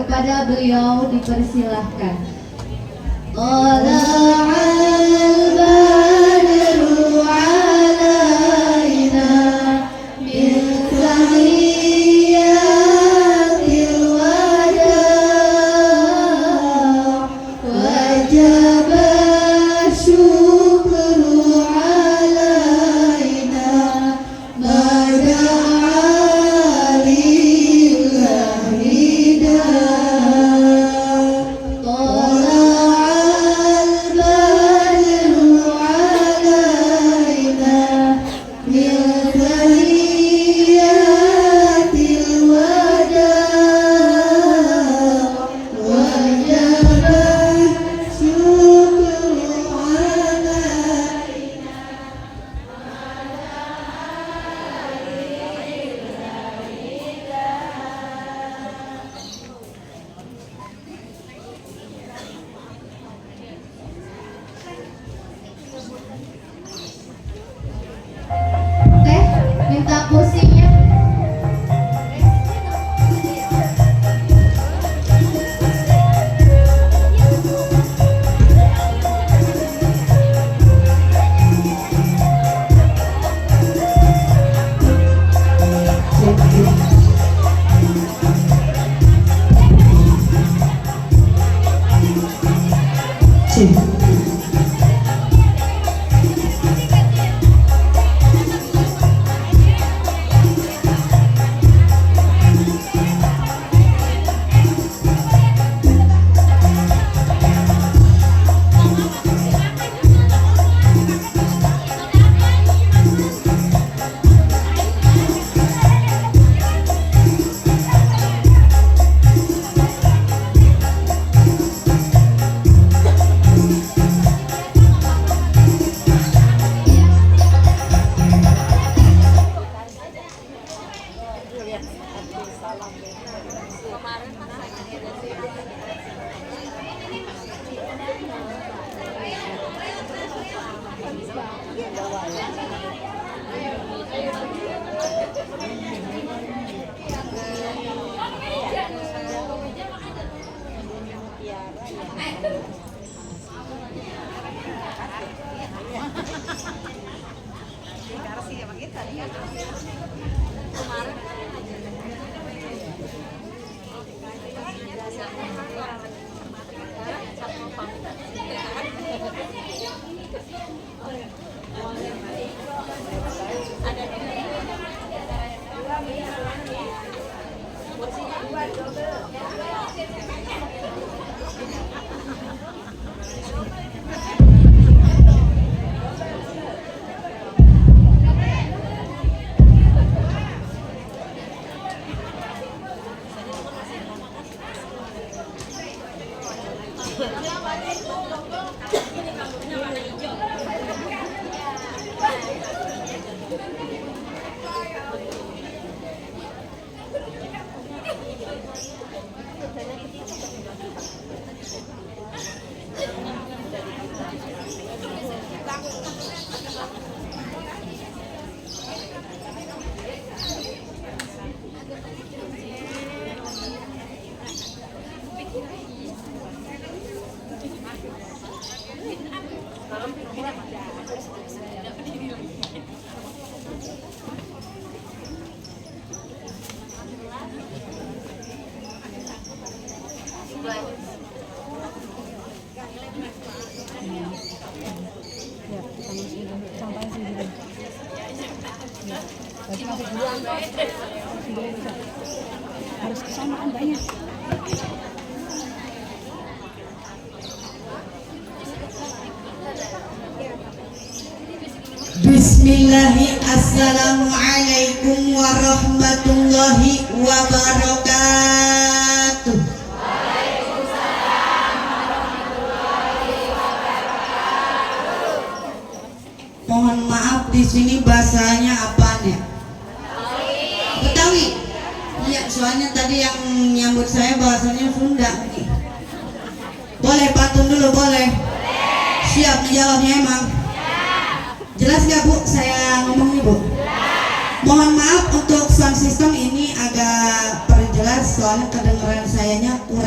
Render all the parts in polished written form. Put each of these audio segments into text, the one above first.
kepada beliau dipersilahkan. Minta kursinya. Harus kesamaan banyak. Bismillahirrahmanirrahim. Assalamualaikum warahmatullahi wabarakatuh. Mohon maaf, di sini bahasanya apaan ya? Betawi. Iya, soalnya tadi yang nyambut saya bahasanya Sunda. Boleh patun dulu, boleh? Siap menjawabnya emang? Jelas gak Bu saya ngomong nih Bu? Mohon maaf untuk sound system ini agak perjelas soalnya kedengaran sayanya kurang.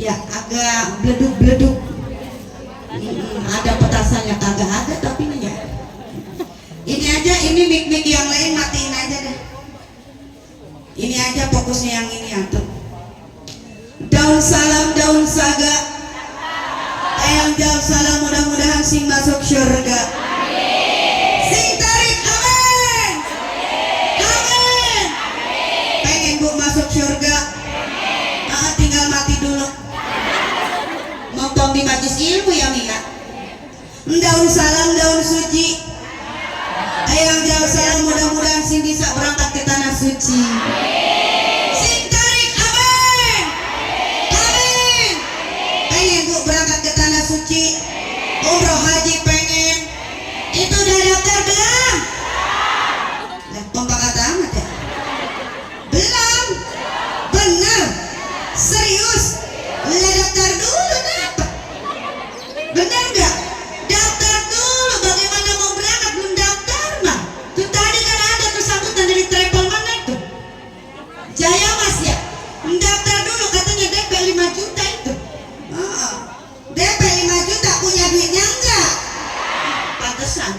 Ya agak beleduk-beleduk. Ada petasannya kagak ada tapi ini ya. Ini aja, ini mik-mik yang lain matiin aja deh. Ini aja fokusnya yang ini antum. Daun salam, daun saga. Eyang jawab salam, mudah-mudahan sing masuk surga. Sing tarik amin. Amin. Pengen bu masuk surga? Tinggal mati dulu. Montong di majlis ilmu ya Mia. Daun salam, daun suci. Eyang jawab salam, mudah-mudahan sing bisa berangkat ke tanah suci. Sing tarik amin. Amin. Pengen bu berangkat ke tanah suci, umroh haji pengen. Itu udah daftar belum? Lah kompak kata amat ya. Belum. Bener. Serius. Lah daftar dulu kenapa? Bener nggak? Daftar dulu. Bagaimana mau berangkat belum daftar mah? Tuh tadi kan ada tuh sambutan dari travel mana tuh? Jaya Mas ya. Daftar dulu katanya DP 5 juta itu. DP 5 juta punya duitnya enggak? Pantesan.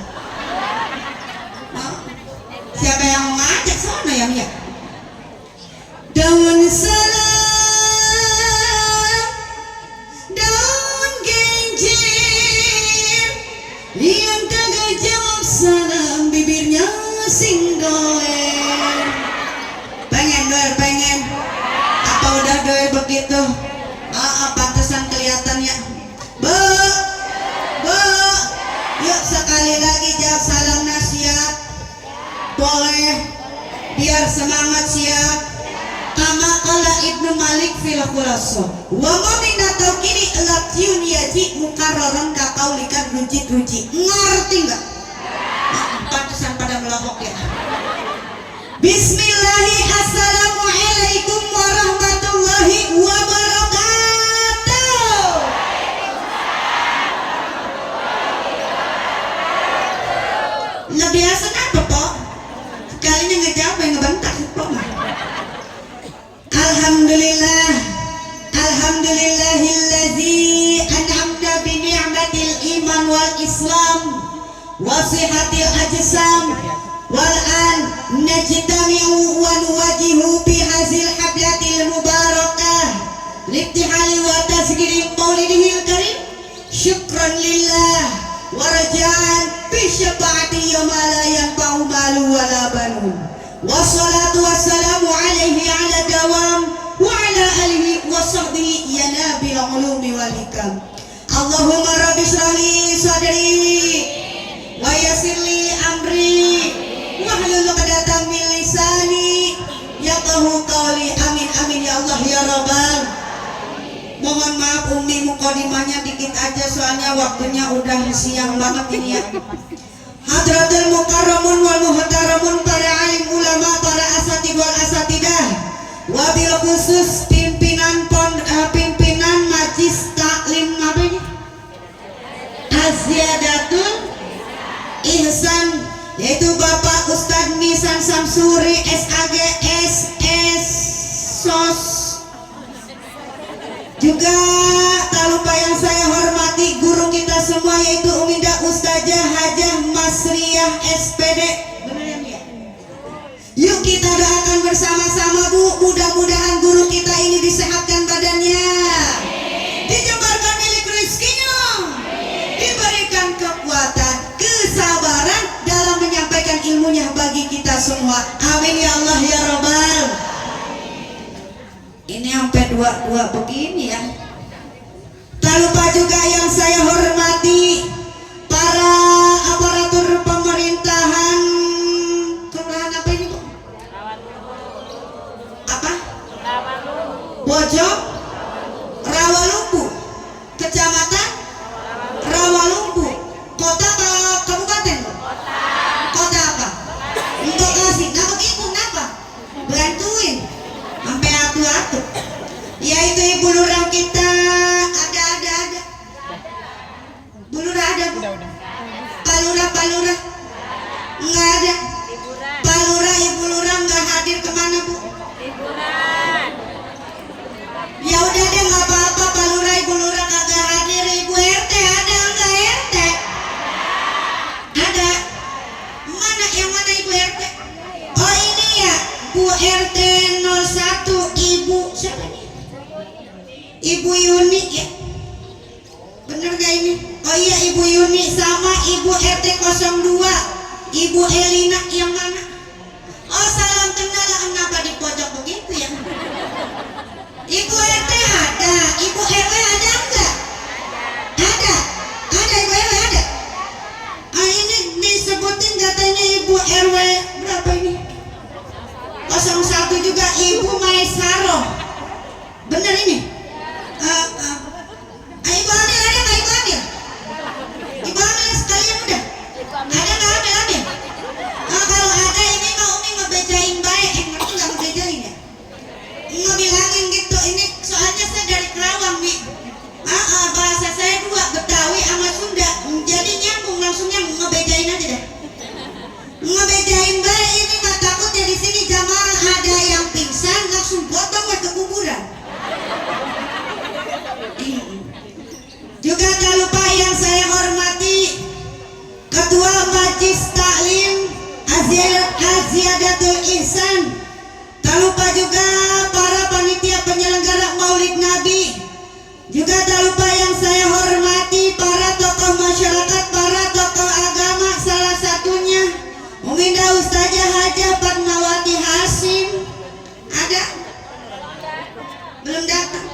Siapa yang mau ngajak sono ya Mia? Daun salam, daun genjer, yang kagak jawab salam bibirnya sing goler. Pengen doer, pengen? Apa udah doer begitu? Pantesan kelihatannya. Bu, yuk sekali lagi jawab salam nasihat. Boleh, biar semangat siap. Kama qala Ibnu Malik fil khulasa. Wa mamina tawkili lakyun yaji mukarraran ka qaulikan ruji. Ngerti enggak? Pantesan pada melahok ya. Bismillahi, assalamualaikum warahmatullahi wabarakatuh. Nah biasa apa Pok? Sekalinya ngejawab yang ngebentak Pok mah. Alhamdulillah, alhamdulillahillazi an'amna bi ni'matil iman wal islam wa sihatil ajsam wal an najtami'u wa nuwajihu bi hazil hablatil mubarakah liftihali wa tasgiri maulidihil karim. Syukran lillah wa raja'an bi syafaati yawma la yanfa'u malu wala banun. Wassalatu wassalamu alaihi ala dawam wa ala alihi wa sahbihi ya nabil ulumi wal hikam. Allahumma rabbi shrahli sadri wa yassirli amri wahlul 'uqdatam min lisani yafqahu qawli. Amin amin ya Allah ya rabbal. Mohon maaf Umi mukadimahnya dikit aja soalnya waktunya udah siang banget ini ya. Hadratul mukarramun wal muhtaramun, para alim ulama, para asatid wal asatidah, wabil khusus pimpinan majlis taklim apa ini? Asyadatul Ihsan, yaitu Bapak Ustadz Nisan Samsuri SAG SS SOS. Juga tak lupa yang saya hormati guru kita semua yaitu Uminda Ustazah Hajah Masriyah SPD. Benar ya Mia? Yuk kita doakan bersama-sama Bu, mudah-mudahan guru kita ini disehatkan badannya, dijembarkan milik rezekinya, diberikan kekuatan, kesabaran dalam menyampaikan ilmunya bagi kita semua. Amin ya Allah ya Rabbal. Ini sampai dua begini ya. Tak lupa juga yang saya hormati para aparatur pemerintahan kelurahan apa ini Bu? Apa? Bojong Rawalumbu, Kecamatan Rawalumbu, Kota atau Kabupaten? Kota apa? Untuk kasih, nah begitu kenapa? Bantuin sampai atu-atu. Yaitu ibu lurah kita ada. Bu lurah ada Bu? Pak lurah nggak ada. Pak lurah ibu lurah nggak hadir kemana Bu? Ibu Yuni ya. Bener gak ini? Oh iya, Ibu Yuni sama Ibu RT 02 Ibu Elina yang mana? Oh, salam kenal. Kenapa di pojok begitu ya? Ibu RT ada, Ibu RW ada enggak? Ada Ibu RW ada. Ah, ini disebutin katanya Ibu RW berapa ini? 01 juga Ibu Maesaro. Bener ini? Ibu Amil ada nggak Ibu Amil? Ibu Amil sekalian udah? Ada nggak Amil? Kalau ada ini mau Umi ngebejain baik. Ngerti nggak ngebejain ya? Ngebilangin gitu. Ini soalnya saya dari Kerawang nih. Bahasa saya dua, Betawi sama Sunda. Jadi nyambung, langsungnya ngebejain aja deh. Ngebejain baik ini nggak takut ya, di sini jamaah ada yang pingsan langsung potong ke kuburan. Juga tak lupa yang saya hormati Ketua Majelis Taklim Aziadatul Ihsan. Tak lupa juga para panitia penyelenggara Maulid Nabi. Juga tak lupa yang saya hormati para tokoh masyarakat, para tokoh agama, salah satunya Uminda Ustazah Hajah Fatmawati Hasim. Ada? Belum datang.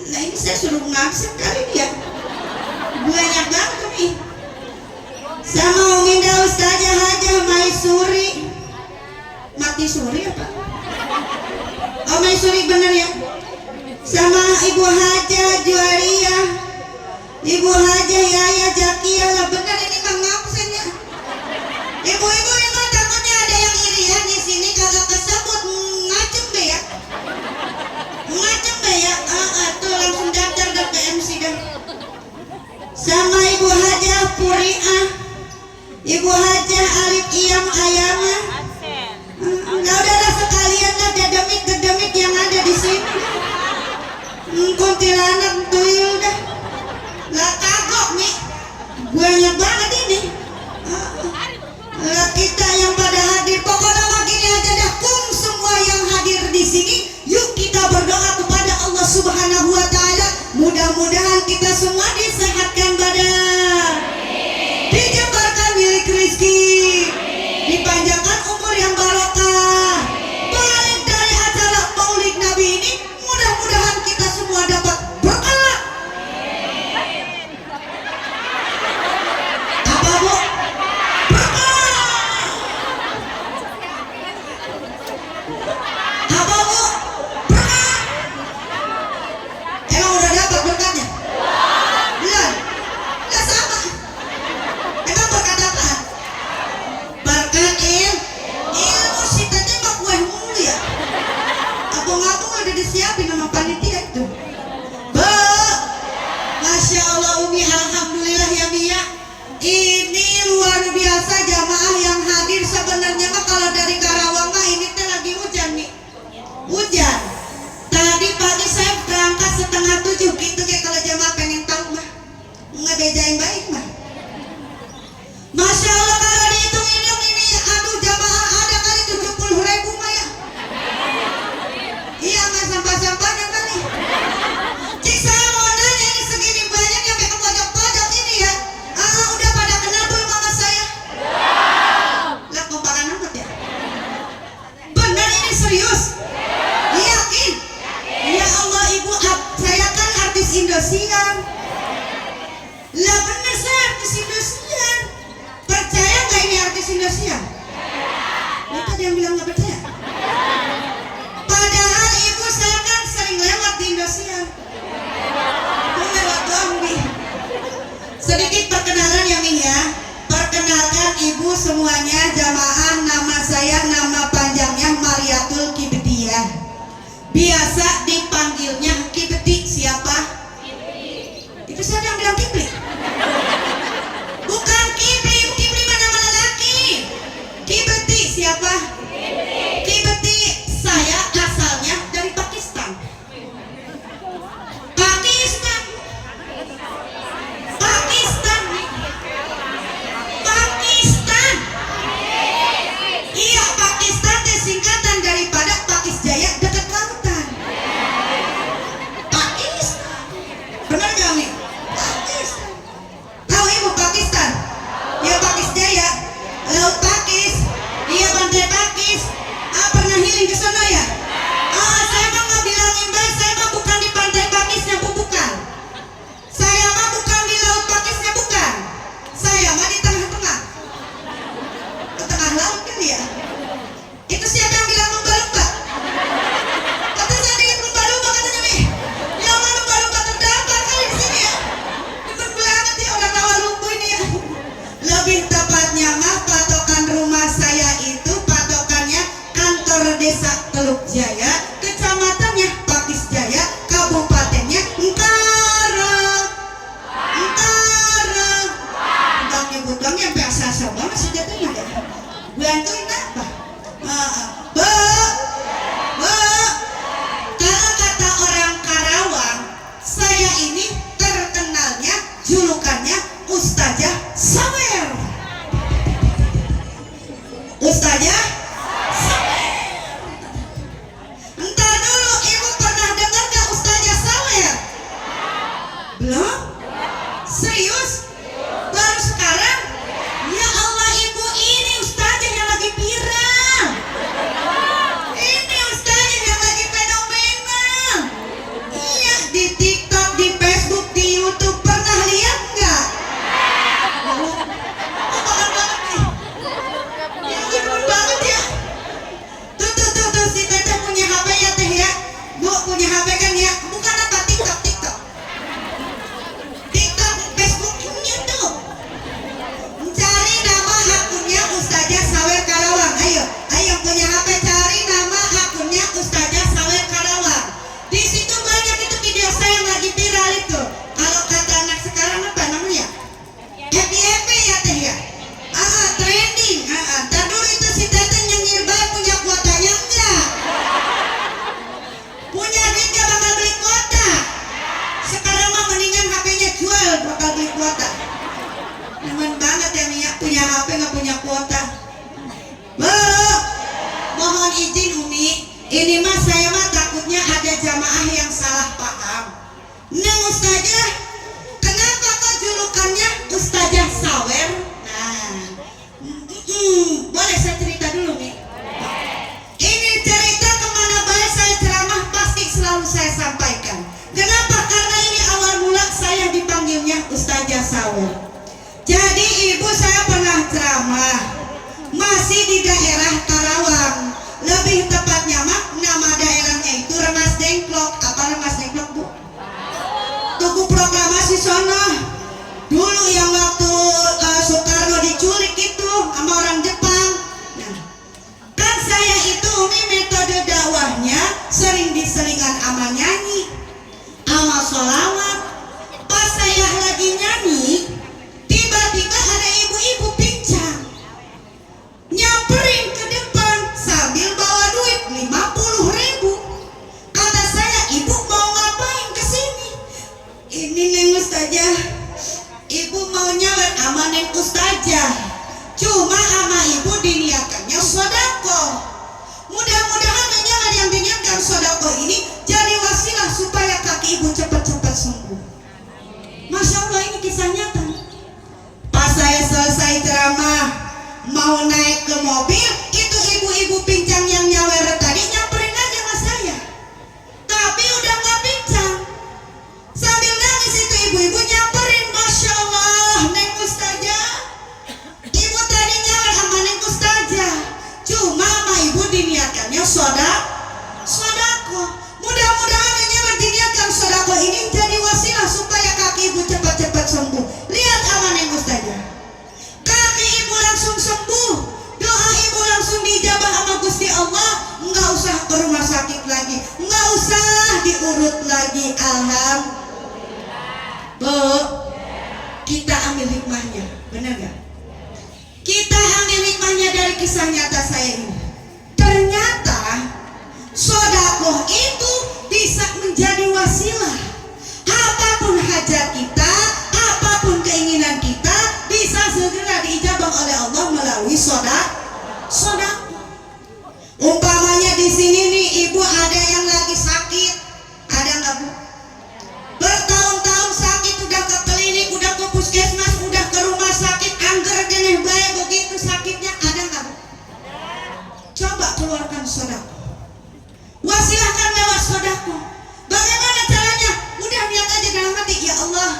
Nah ini saya suruh ngabsen kali dia. Banyak banget nih. Sama Uminda Ustazah Hajah Maisuri. Mati Suri apa? Oh Maisuri bener ya. Sama Ibu Hajah Juaria, Ibu Hajah Yaya Jakia. Lah bener ini mah ngabsen ya. Ibu-ibu ini mah takutnya ada yang irian di sini kagak kesebut. Ngacem deh ya. Tuh langsung daftar ke MC dah. Sama Ibu Hajah Puriah, Ibu Hajah Alif Iyam Ayama. Nggak udah sekalian lah dedemit yang ada di sini. Kuntilanak tuyul dah. Lah kagok nih. Banyak banget ini. Lah kita yang pada hadir, pokoknya begini aja dah. Semua yang hadir di sini, yuk kita berdoa kepada Allah Subhanahu wa taala. Mudah-mudahan kita semua disehatkan badan, dijembarkan milik rezeki, dipanjangkan umur yang barokah. Balik dari acara Maulid Nabi ini, mudah-mudahan kita semua dapat berkah. Apa Bu? Apa Bu? Berkah. Emang udah dapat berkahnya? Belum? Nggak sama. Emang berkat apa? Berkat ilmu sih tadi mah kue mulu ya. Ngapung-ngapung udah disiapin sama panitia itu. Masya Allah Umi, alhamdulillah ya Mia. Ini luar biasa jamaah yang hadir. Sebenarnya mah kalau dari Karawang mah ini teh lagi hujan nih. Hujan. Tadi pagi saya berangkat 6:30 gitu kayak kalau jamaah pengen tahu mah. Ngebejain baik mah. Masya Allah kalau dihitung-hitung ini, aduh jamaah ada kali 70.000 mah ya. Iya nggak sampah-sampahnya kali. Cik saya mau nanya ini segini banyak sampai ke pojok-pojok ini ya. Udah pada kenal belum sama saya? Lah kompakan amat ya. Benar ini serius? Yakin? Ya Allah Ibu, saya kan artis Indosiar. Lah bener saya artis jamaah yang salah paham. Neng Ustazah, kenapa kok julukannya Ustazah Sawer? Nah, boleh saya cerita dulu nih? Ini cerita kemana baik saya ceramah pasti selalu saya sampaikan. Kenapa? Karena ini awal mula saya dipanggilnya Ustazah Sawer. Jadi ibu saya pernah ceramah masih di daerah Karawang. Lebih tepatnya nama daerahnya itu Rengas Dengklok. Apa Rengas Dengklok, Bu? Tugu Proklamasi sono. Dulu yang waktu Soekarno diculik itu sama orang Jepang. Nah, kan saya itu umi metode dakwahnya sering diselingan sama nyanyi, sama sholawat. Pas saya lagi nyanyi, tiba-tiba ada ibu-ibu pincang nyamperin ke depan sambil bawa duit 50.000. Kata saya, ibu mau ngapain kesini? Ini Neng Ustazah, ibu mau nyawer sama Neng Ustazah. Cuma sama ibu diniakannya sodako. Mudah-mudahan nyawer yang diniatkan sodako ini jadi wasilah supaya kaki ibu cepat-cepat sembuh. Masya Allah, ini kisah nyata. Pas saya selesai ceramah mau naik ke mobil, itu ibu-ibu pincang yang nyawer tadi nyamperin aja sama saya. Tapi udah gak pincang. Sambil nangis itu ibu-ibu nyamperin. Masya Allah, Neng Ustazah, ibu tadi nyawer sama Neng Ustazah. Cuma sama ibu diniatkannya sodako. Mudah-mudahan yang nyawer diniatkan sodako ini jadi wasilah supaya kaki ibu cepat-cepat sembuh. Lihat sama Neng Ustazah, kaki ibu langsung sembuh, doa ibu langsung dijabah sama Gusti Allah. Nggak usah ke rumah sakit lagi, nggak usah diurut lagi. Alhamdulillah. Bu, kita ambil hikmahnya, benar nggak? Kita ambil hikmahnya dari kisah nyata saya ini. Ternyata sodakoh itu bisa menjadi wasilah. Apapun hajat kita, apapun keinginan kita, bisa segera diijabah oleh Allah melalui sodakoh. Umpamanya di sini nih ibu ada yang lagi sakit, ada nggak Bu? Bertahun-tahun sakit, udah ke klinik, udah ke puskesmas, udah ke rumah sakit, angger deneh bae begitu sakitnya, ada nggak Bu? Coba keluarkan sodakoh. Wasilahkan lewat sodakoh. Bagaimana caranya? Udah niat aja dalam hati, ya Allah,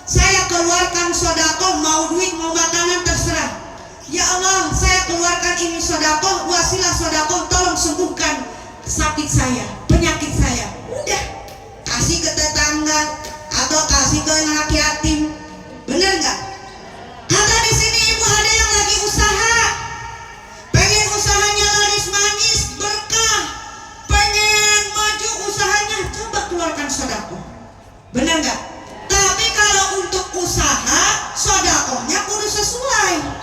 saya keluarkan sodakoh, mau duit mau makanan terserah. Ya Allah, saya keluarkan ini sodakoh, wasilah sodakoh, tolong sembuhkan sakit saya, penyakit saya. Udah, kasih ke tetangga atau kasih ke anak yatim, bener nggak? Atau di sini ibu ada yang lagi usaha, pengen usahanya laris manis, berkah, pengen maju usahanya, coba keluarkan sodakoh, bener nggak? Tapi kalau untuk usaha, sodakohnya kudu sesuai.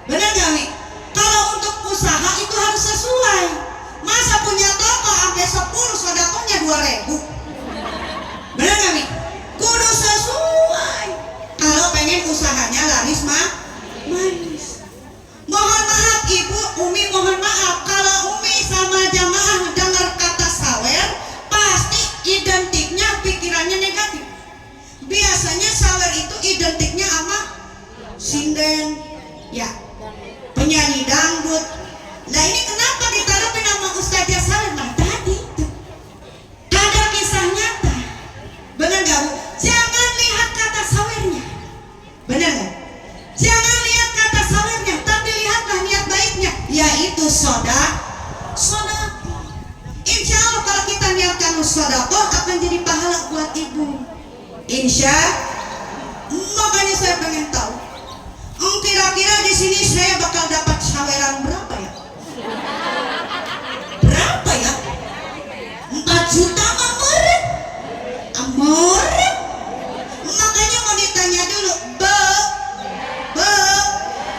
Benar gak Mi? Kalau untuk usaha itu harus sesuai. Masa punya toko sampai 10 sodakohnya 2.000? Benar gak Mi? Kudu sesuai. Kalau pengen usahanya laris manis. Mohon maaf Ibu, Umi mohon maaf, kalau Umi sama jamaah dengar kata sawer, pasti identiknya pikirannya negatif. Biasanya sawer itu identiknya sama sinden, ya, penyanyi dangdut. Nah ini kenapa ditaruhin nama Ustazah Sawer? Nah tadi itu ada kisah nyata, benar gak Bu? Jangan lihat kata sawernya, benar gak? Jangan lihat kata sawernya, tapi lihatlah niat baiknya, yaitu sodakoh. Insya Allah kalau kita niatkan sodakoh akan jadi pahala buat ibu. Insya. Makanya saya pengen tahu, kira-kira di sini saya bakal dapat saweran berapa ya? Berapa ya? 4 juta meren. Meren. Makanya mau ditanya dulu, Bu,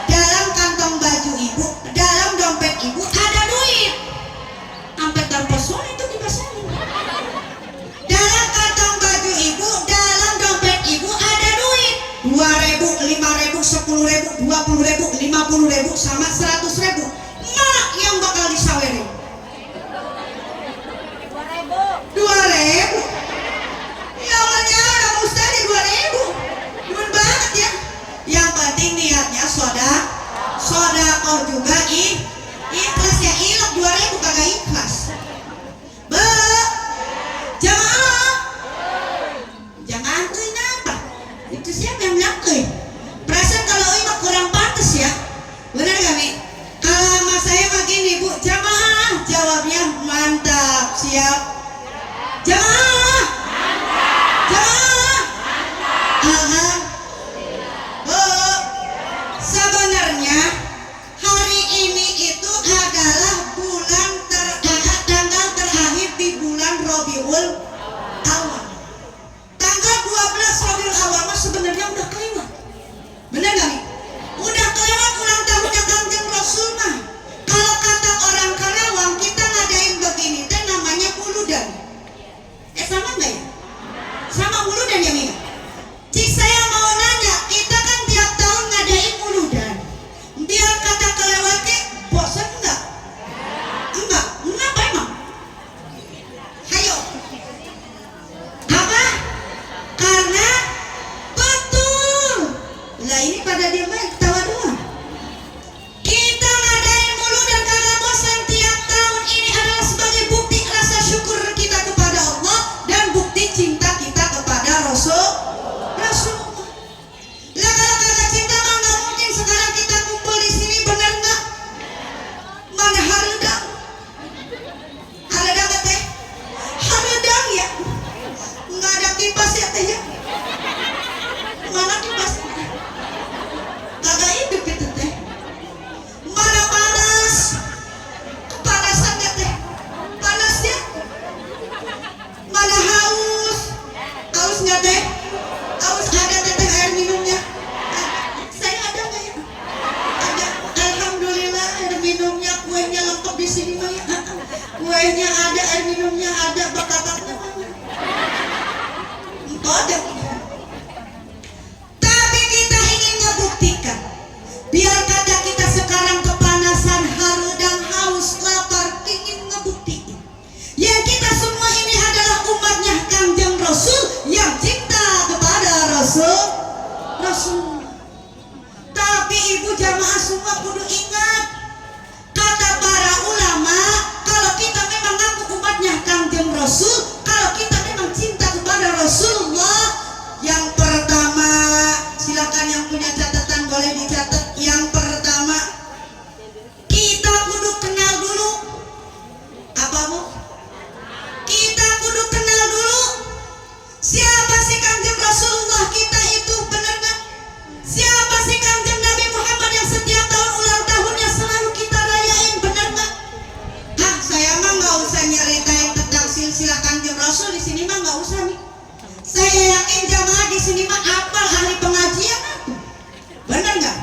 dalam kantong baju ibu, dalam dompet ibu ada duit. Sampai terpesona itu dibasahin. Dalam kantong baju ibu, dalam dompet ibu ada duit. 2.000, 5.000, 10.000, 20.000, 50.000 sama 100.000. Mana yang bakal disawerin? 2.000. sama nggak ya? Sama muludan ya Mia? Cik saya mau nanya, kita kan tiap tahun ngadain muludan. Biar kata kelewatnya, bosan enggak? Enggak, kenapa emang? Hayo. Apa? Karena betul. Lah ini pada diem aja, ketawa doang. Kita ngadain muludan karena bosan tiap tahun. Ini adalah sebagai bukti rasa syukur kita kepada Allah dan bukti cinta kita kepada Rasulullah. Lah kalau kagak cinta mah nggak mungkin sekarang kita kumpul di sini, benar nggak? Mana haredang? Haredang nggak teh? Haredang ya? Nggak ada kipas ya teh ya? Mana kipas? Kagak hidup itu teh. Mana panas? Kepanasan nggak teh? Panas ya? Mana haus? Haus nggak teh? Haus ada teteh air minumnya? Saya ada nggak ya? Ada. Alhamdulillah air minumnya, kuenya lengkap di sini mah ya. Kuenya ada, air minumnya ada, bakatannya mana? Enggak ada. Tapi kita ingin ngebuktikan, biar kata kita sekarang kepanasan, haredang, haus, lapar, ingin ngebuktiin ya kita semua ini adalah umatnya Kangjeng Rasul yang cinta kepada Rasul. Tapi ibu jamaah semua kudu ingat, kata para ulama, kalau kita memang ngaku umatnya Kangjeng Rasul, kalau kita memang cinta kepada Rasulullah, yang pertama, silakan yang punya catatan boleh dicatat. Yang pertama, kita kudu kenal dulu. Apa bu? Kita kudu kenal dulu siapa sih Kangjeng Rasulullah kita itu, benar nggak? Siapa sih Kangjeng Nabi Muhammad yang setiap tahun ulang tahunnya selalu kita rayain, benar nggak? Ah, saya mah nggak usah nyeritain tentang silsilah Kangjeng Rasul di sini mah nggak usah nih. Saya yakin jamaah di sini mah apal, ahli pengajian aku, benar nggak?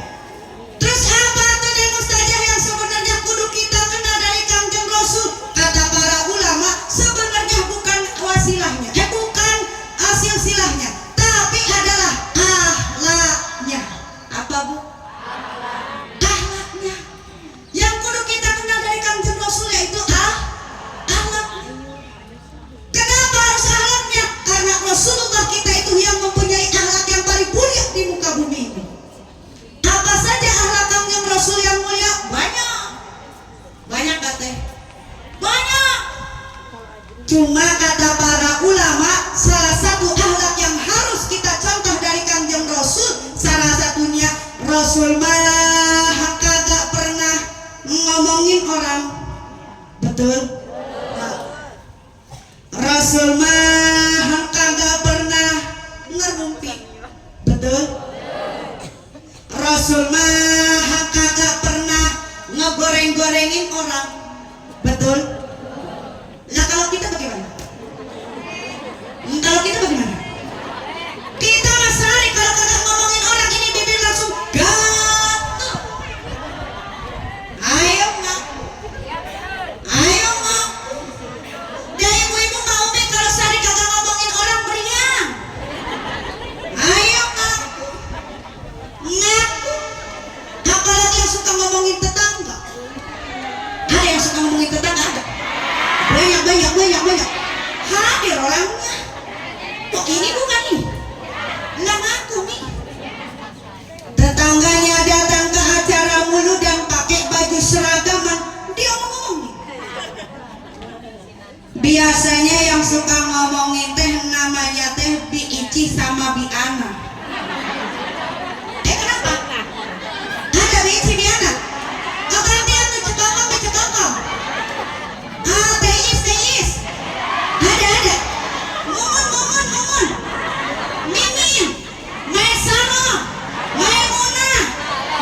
Terus apa tuh dan ustazah yang sebenarnya kudu kita kenal dari Kangjeng Rasul? Kata para ulama, sebenarnya bukan wasilahnya, bukan silsilahnya, tapi adalah akhlaknya. Apa bu? Akhlaknya. Yang kudu kita kenal dari Kangjeng Rasul yaitu akhlaknya. Kenapa harus akhlaknya? Karena Rasulullah kita itu yang mempunyai akhlak yang paling mulia di muka bumi ini. Apa saja akhlak Kangjeng Rasul yang mulia? Banyak. Banyak kata? Banyak. Cuma kata para ulama, salah satu akhlak yang harus kita contoh dari Kangjeng Rasul, salah satunya Rasul mah kagak pernah ngomongin orang. Betul? Rasul mah kagak pernah ngerumpi. Betul? Rasul mah kagak pernah ngegoreng-gorengin orang. Betul? Nah kalau kita bagaimana? Kalau kita bagaimana? Kita mas sehari kalau kagak ngomongin orang ini bibir langsung gatel. Ayo mak, ayo mak. Dan ibu-ibu mau nih kalau sehari kagak ngomongin orang beriang. Ayo mak, ngaku. Apalagi yang suka ngomongin tetangga. Ada yang suka ngomongin tetangga ada. Banyak. Hadir orangnya. Kok ini bukan nih? Lah ngaku nih. Tetangganya datang ke acara muludan pakai baju seragaman, dia ngomong nih. Biasanya yang suka ngomongin teh namanya teh Bi Ici sama Bi Ana. Kenapa? Ada Bi Ici Bi Ana. Gantian tuh cekokong. Teis. Ada. Mumun. Mimin. Maesaro. Maimunah.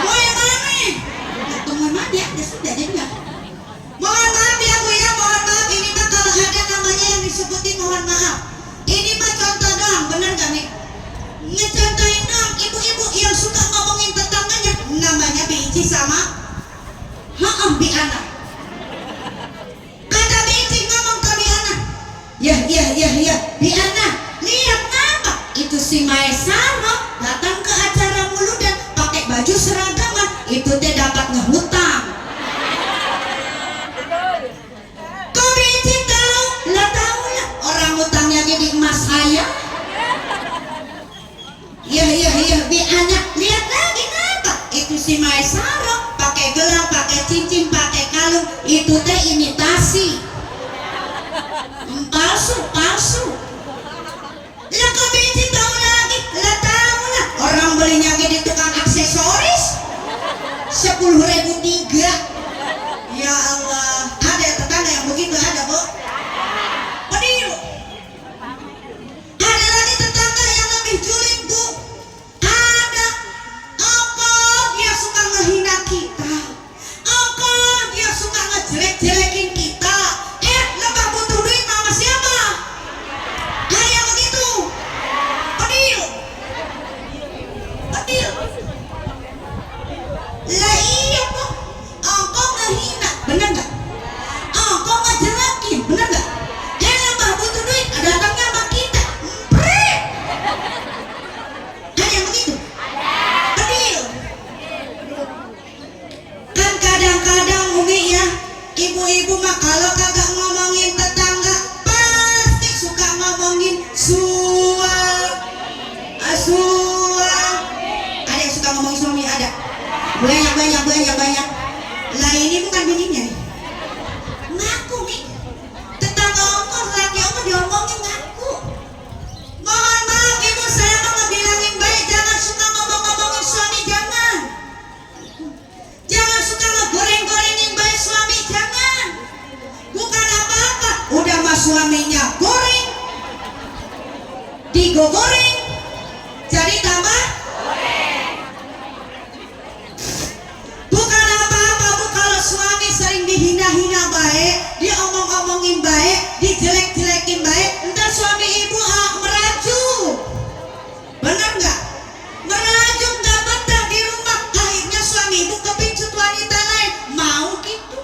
Moemani. Tunggu mati ya, sudah jadi nggak? Mohon maaf ya Bu ya, mohon maaf. Ini mah kalau ada namanya yang disebutin mohon maaf. Ini mah contoh doang, bener gak nih? Ngecontoh si Mae sarok, pakai gelang, pakai cincin, pakai kalung, itu teh imitasi. Palsu. Lah kok bensin tahu lagi? Lah tahu lah. Orang belinya di tukang aksesoris 10.003. Ya Allah, ada tetangga yang begitu ada, Bu? Pedih. Ada lagi tetangga yang lebih julid, Bu. Ada. Apa dia suka ngehina kita? Apa dia suka ngejelek-jelekin kita? Lebah butuh duit sama siapa? Ada yang begitu. Pedih. Lah iya, Bu. Engkau ngehina, bener nggak? Engkau ngejelekin, bener nggak? Lebah butuh duit, datangnya sama kita. Mpret. Ada yang begitu? Pedih. Kan kadang-kadang Umi ya, ibu-ibu mah kalau kagak ngomongin tetangga pasti suka ngomongin suami. Ada yang suka ngomongin suami, ada. Banyak. Lah ini bukan bininya nih. Ngaku nih. Tetangga ongkos laki apa diomongin ngaku. Mohon maaf ibu, saya mau ngebilangin baik, jangan suka ngomongin suami, jangan. Jangan suka ngegoreng-gorengin baik suami, jangan. Bukan apa-apa. Udah mah suaminya goreng, digoreng, jadi tambah. Bukan apa-apa, Bu, kalau suami sering dihina-hina baik, diomong-omongin baik, dijelek-jelekin baik, ntar suami ibu merajuk. Bener nggak? Merajuk nggak betah di rumah, akhirnya suami ibu kepincut wanita lain. Mau gitu?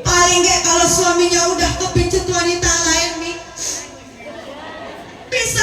Paling nggak kalau suaminya udah kepincut wanita lain nih, bisa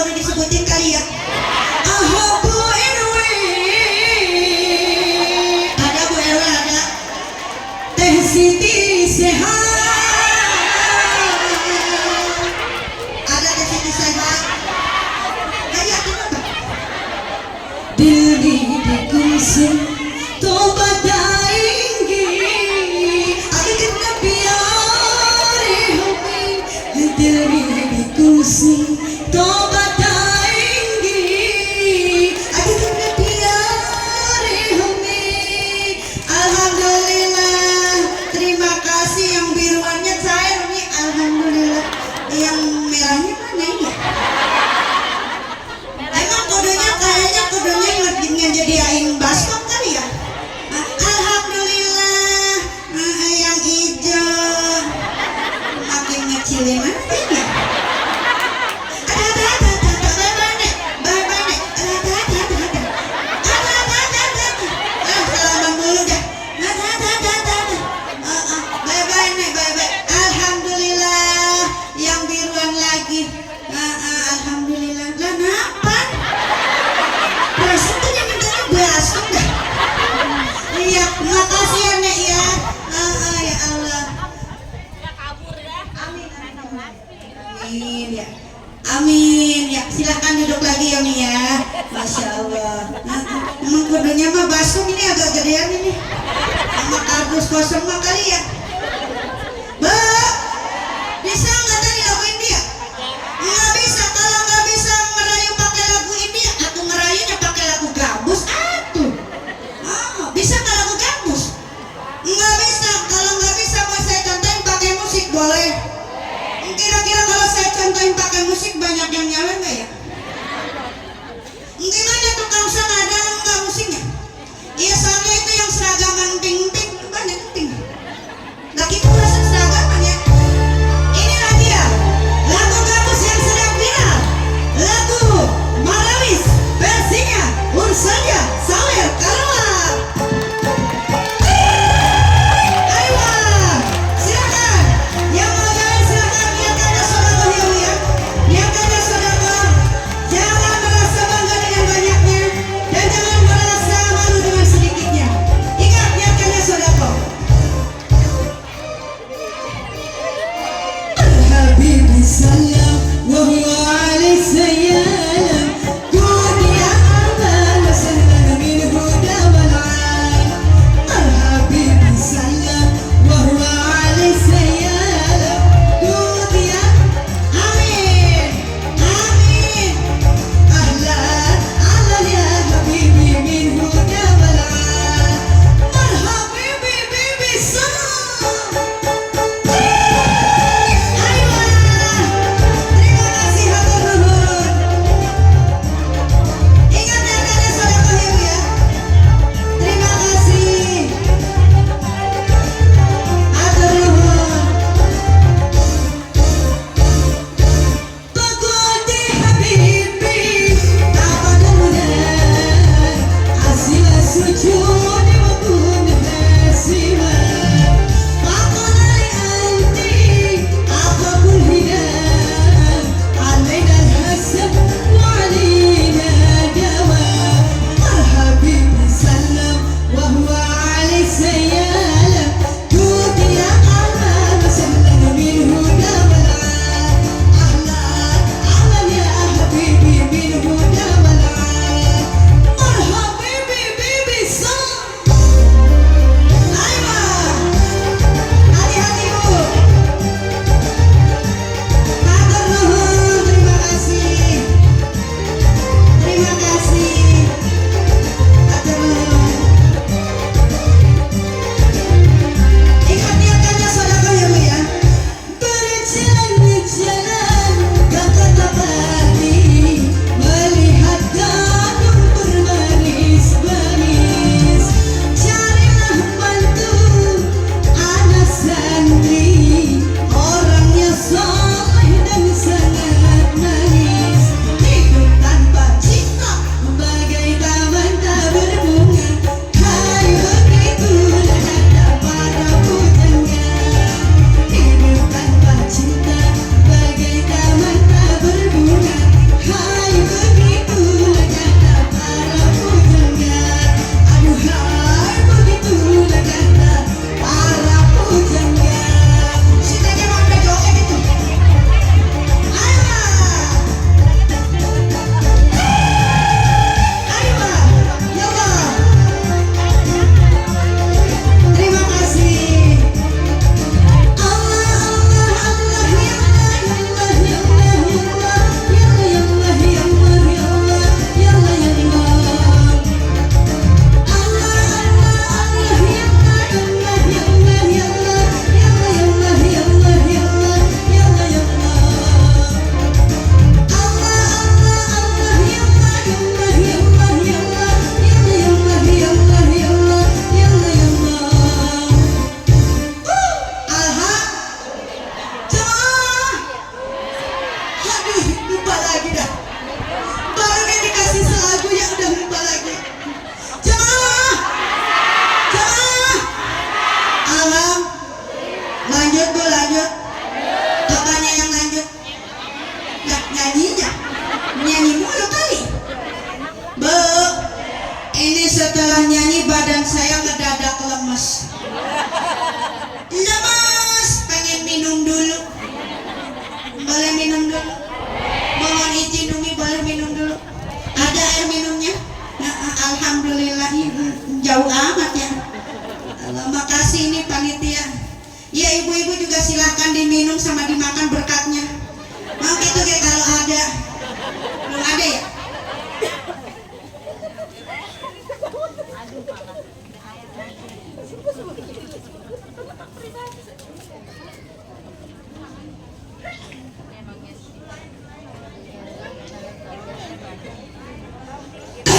kudu disebutin kali ya. Ahabu RW. Ada Bu RW ada. Teh Siti sehat. Ada Teh Siti sehat. Kayak kenapa? Diri dikusing tobat dainggi. Aku kena biari hobi. Diri dikusing tobat dainggi. Aku kena biari hobi. Alhamdulillah. Terima kasih yang biruannya cair nih. Alhamdulillah. Yang merahnya mana ya? Emang kodenya kayaknya kodenya inget jadi aing baskom kali ya? Alhamdulillah. Yang hijau makin ngecilin mana ya? Salaman dulu dah. Bye-bye nek, bye-bye. Alhamdulillah. Yang biruan lagi. Alhamdulillah. Lah kenapa? Perasaan tuh yang mintanya baskom dah. Iya, makasih ya nek ya. Ya Allah. Amin ya. Amin ya. Silakan duduk lagi ya Mi ya. Masya Allah. Emang kudunya mah baskom ini agak gedean ini. Sama kardus kosong mah kali ya. Mbak, bisa nggak tadi lagu India? Nggak bisa. Kalau nggak bisa merayu pakai lagu India, aku merayunya pakai lagu gabus. Atuh. Bisa nggak lagu gabus? Nggak bisa. Kalau nggak bisa mau saya contohin pakai musik boleh. Kira-kira kalau saya contohin pakai musik banyak yang nyala nggak ya? Gimana tukang sang ada nggak musiknya? Iya soalnya itu yang seragaman pink-pink banyak pink. Lagi kurasa seragaman ya. Inilah dia lagu gabus yang sedang viral. Lagu Marawis versinya Ursaja Sawer Karawang. Ayo silakan. Yang mau jalan silakan niatkannya sedekah ya Bu ya. Niatkannya sedekah. Jangan merasa bangga dengan banyaknya dan jangan merasa malu dengan sedikitnya. Ingat niatkannya sedekah. Al-Habib salam wa huwa alaihi salam. Dunia aman wa sahlan min huda wal ain. Al-Habib salam wa huwa alaihi salam. Dunia amin. Amin. Ahlan ahlan ya habibi min huda wal ain. Marhabibi bibi salam. alhamdulillah jauh amat ya. Makasih ini panitia. Ya ibu-ibu juga silahkan diminum sama dimakan berkatnya. Mau gitu kayak kalau ada. Belum ada ya?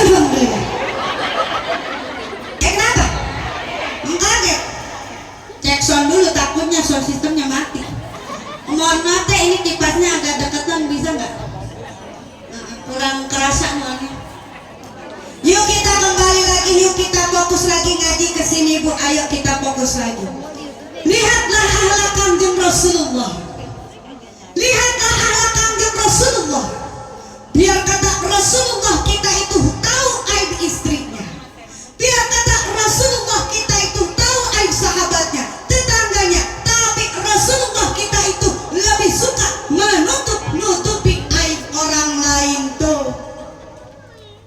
Alhamdulillah. Kenapa? Kaget. Cek sound dulu, takutnya sound sistemnya mati. Mohon maaf teh, ini kipasnya agak deketan, bisa nggak? Kurang kerasa soalnya. Yuk kita kembali lagi, yuk kita fokus lagi ngaji ke sini Bu. Ayo kita fokus lagi. Lihatlah akhlak Kanjeng Rasulullah. Lihatlah akhlak Kanjeng Rasulullah. Biar kata Rasulullah kita itu tahu aib istrinya. Biar kata Rasulullah kita itu tahu aib sahabatnya, tetangganya. Tapi Rasulullah kita itu lebih suka menutupi aib orang lain tuh.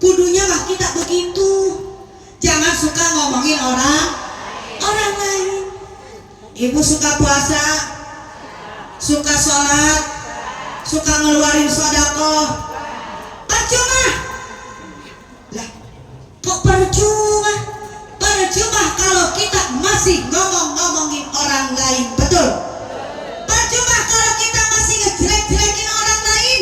Kudunya mah kita begitu. Jangan suka ngomongin orang lain. Ibu suka puasa, suka sholat, suka ngeluarin sedekah. Percuma. Lah, kok percuma? Percuma kalau kita masih ngomongin orang lain, betul? Percuma kalau kita masih ngejelek-jelekin orang lain.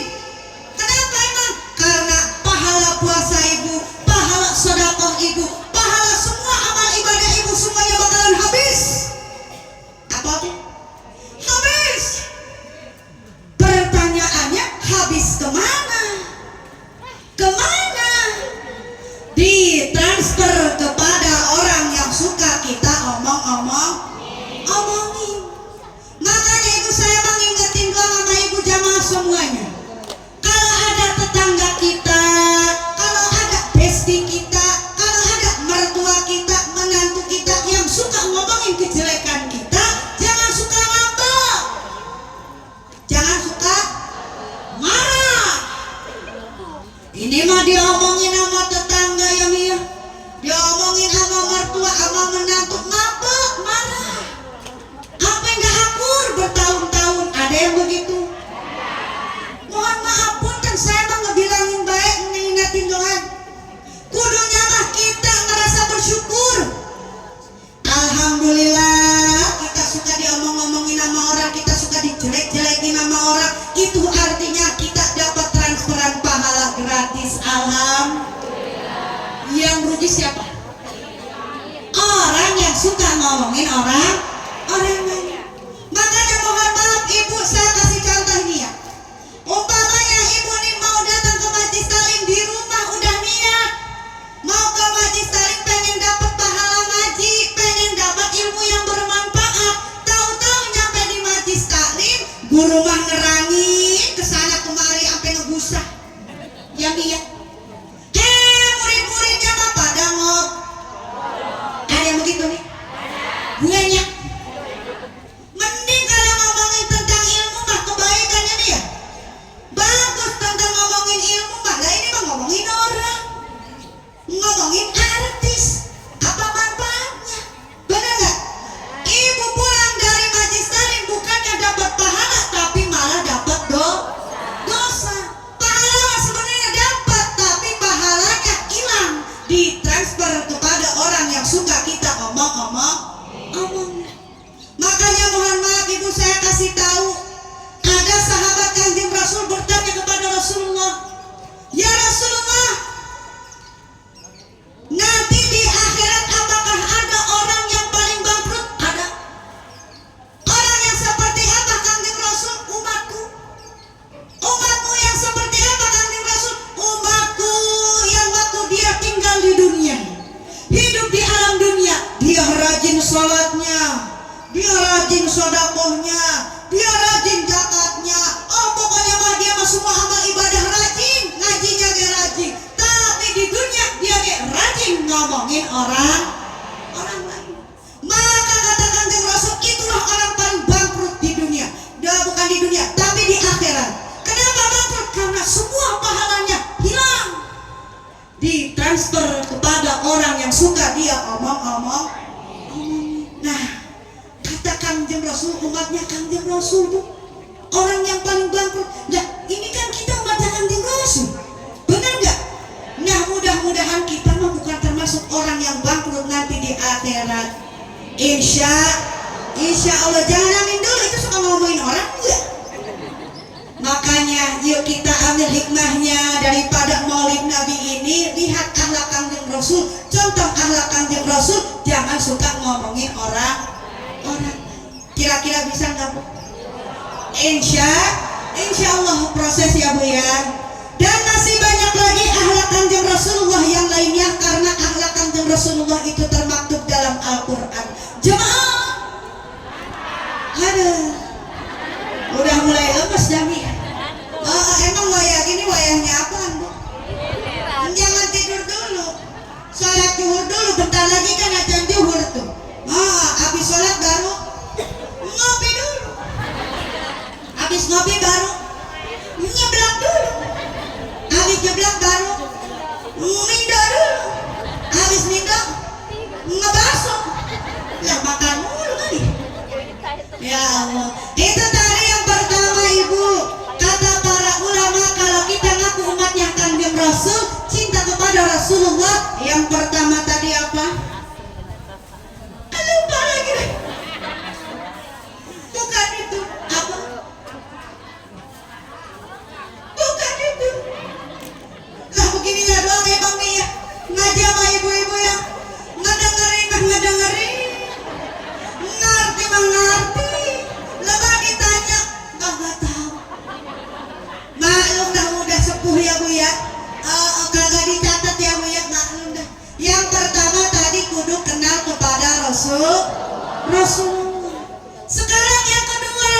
Kenapa emang? Karena pahala puasa ibu, pahala sedekah ibu, pahala semua amal ibadah ibu semuanya bakalan habis. Apa tuh? Habis. Pertanyaannya habis kemana? Kemana? Ditransfer kepada orang yang suka kita omongin. Makanya ibu saya mengingetin doang sama ibu jamaah semuanya. Kalau ada tetangga kita, kalau ada bestie kita, kalau ada mertua kita, menantu kita yang suka ngomongin kejelekan kita, jangan suka ngambek, jangan suka marah. Ini mah diomongin sama tetangga ya Mia, diomongin sama mertua, sama menantu, ngambek, marah. Apa yang gak akur bertahun-tahun, ada yang begitu? Mohon maaf pun kan saya mah ngebilangin baik, ngingetin doang. Kudunya mah kita ngerasa bersyukur. Alhamdulillah kita suka diomong-omongin sama orang, kita suka dijelek-jelekin sama orang. Itu artinya kita dapat transferan pahala gratis. Alhamdulillah. Yang rugi siapa? Orang yang suka ngomongin orang lain. Makanya mohon maaf ibu, saya kasih contoh ini ya. Umpamanya ibu nih mau datang ke majlis taklim, di rumah udah niat mau ke majlis taklim, pengen dapat pahala ngaji, pengen dapat ilmu yang bermanfaat. Tahu-tahu nyampe di majlis taklim, guru mah ngerangin kesana kemari sampai ngegusah. Ya Mia. Murid-muridnya mah pada ngok. Ada yang begitu nih? Banyak. Mending kalau ngomongin tentang ilmu mah kebaikannya nih ya. Bagus tentang ngomongin ilmu mah. Lah ini mah ngomongin orang, ngomongin artis. Apa manfaatnya? Bener gak? Ibu pulang dari majlis taklim bukannya dapat pahala, tapi malah dapat dosa. Pahala sebenarnya dapat, tapi pahalanya hilang, ditransfer kepada orang yang suka kita omong. Makanya mohon maaf ibu, saya kasih tahu, ada sahabat Kanjeng Rasul bertanya kepada Rasulullah, ya Rasulullah, nanti di akhirat apakah ada orang yang paling bangkrut? Ada. Orang yang seperti apa Kanjeng Rasul? Umatku. Umatmu yang seperti apa Kanjeng Rasul? Umatku yang waktu dia tinggal di dunia, hidup di alam dunia, dia rajin sholatnya, dia rajin sedekahnya, dia rajin zakatnya. Oh pokoknya mah dia mah semua amal ibadah rajin, ngajinya dia rajin. Tapi di dunia dia rajin ngomongin orang lain. Maka kata Kanjeng Rasul, itulah orang paling bangkrut di dunia. Dia bukan di dunia, tapi di akhirat. Kenapa bangkrut? Karena semua pahalanya hilang, ditransfer kepada omong-omong. Nah, kata Kangjeng Rasul, umatnya Kangjeng Rasul tuh orang yang paling bangkrut. Nah, ini kan kita umatnya Kangjeng Rasul, benar nggak? Nah, mudah-mudahan kita mah bukan termasuk orang yang bangkrut nanti di akhirat. Insya Allah. Jangan amin dulu, itu suka ngomongin orang enggak. Makanya yuk kita ambil hikmahnya daripada maulid Nabi ini. Lihat akhlak Kangjeng Rasul, contoh akhlak Kangjeng Rasul, jangan suka ngomongin orang. Kira-kira bisa nggak Bu? Insya Allah proses ya Bu ya. Dan masih banyak lagi akhlak Kangjeng Rasulullah yang lainnya, karena akhlak Kangjeng Rasulullah itu termaktub dalam Al-Quran. Jemaah, aduh, udah mulai lemes Jami. Emang wayah gini wayahnya apaan Bu? Jangan tidur dulu, sholat zuhur dulu, bentar lagi kan ajan zuhur tuh. Habis sholat baru ngopi dulu, habis ngopi baru nyeblak dulu, habis nyeblak baru mindo dulu, habis mindo ngebaso. Lah makan mulu kali. Ya Allah, itu tadi yang pertama Ibu. Kata para ulama, kalau kita ngaku umatnya Kangjeng Rasul, cinta kepada Rasulullah, yang pertama tadi apa? Lupa lagi. Bukan itu. Apa? Bukan itu. Lah begininya doang emang nih ya. Ngaji sama ibu-ibu yang ngedengerin. Ngerti mah ngerti. Lepas ditanya, nggak tahu. Maklum dah udah sepuh ya Bu ya. Kagak dicatat ya Bu ya, maklum dah. Yang pertama tadi kudu kenal kepada Rasulullah. Sekarang yang kedua,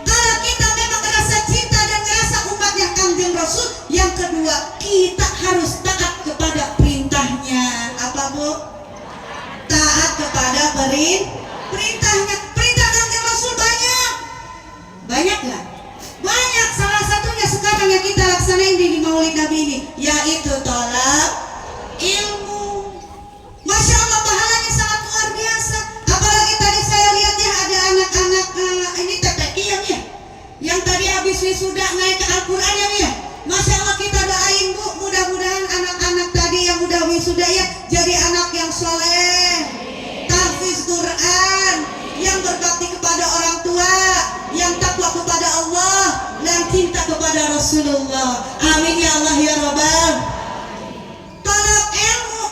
kalau kita memang merasa cinta dan merasa umatnya Kangjeng Rasul, yang kedua kita harus taat kepada perintahnya. Apa Bu? Taat kepada perintahnya. Perintah Kangjeng Rasul banyak nggak? Banyak. Salah satunya sekarang yang kita laksanain di Maulid Nabi ini, yaitu tolak ilmu. Masya Allah, pahalanya sangat luar biasa. Apalagi tadi saya lihat ya, ada anak-anak ini TPI ya, yang tadi habis wisuda naik ke Al-Quran ya. Masya Allah, kita doain Bu, mudah-mudahan anak-anak tadi yang udah wisuda ya jadi anak yang soleh, tahfiz Quran, yang berbakti kepada orang tua, yang takwa kepada Allah, dan cinta kepada Rasulullah. Amin ya Allah ya Rabbal. Talab ilmu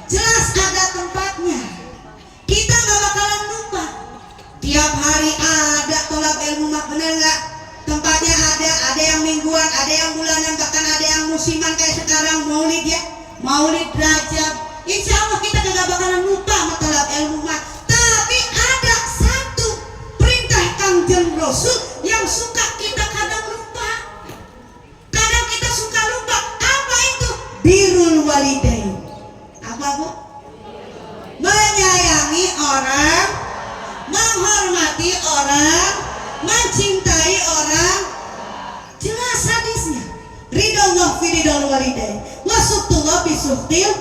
jelas ada tempatnya. Kita nggak bakalan lupa. Tiap hari ada talab ilmu, mak bener nggak? Tempatnya ada yang mingguan, ada yang bulanan, bahkan ada yang musiman kayak sekarang Maulid ya, Maulid Rajab. Insya Allah kita nggak bakalan lupa sama talab ilmu mak. Tapi ada satu perintah Kangjeng Rasul yang suka kita kadang lupa. Kadang kita suka lupa. Apa itu? Birrul walidain. Apa Bu? Menyayangi orang, menghormati orang, mencintai orang. Jelas hadisnya. Ridallah fi ridal walidain, wasubtullah bi subtil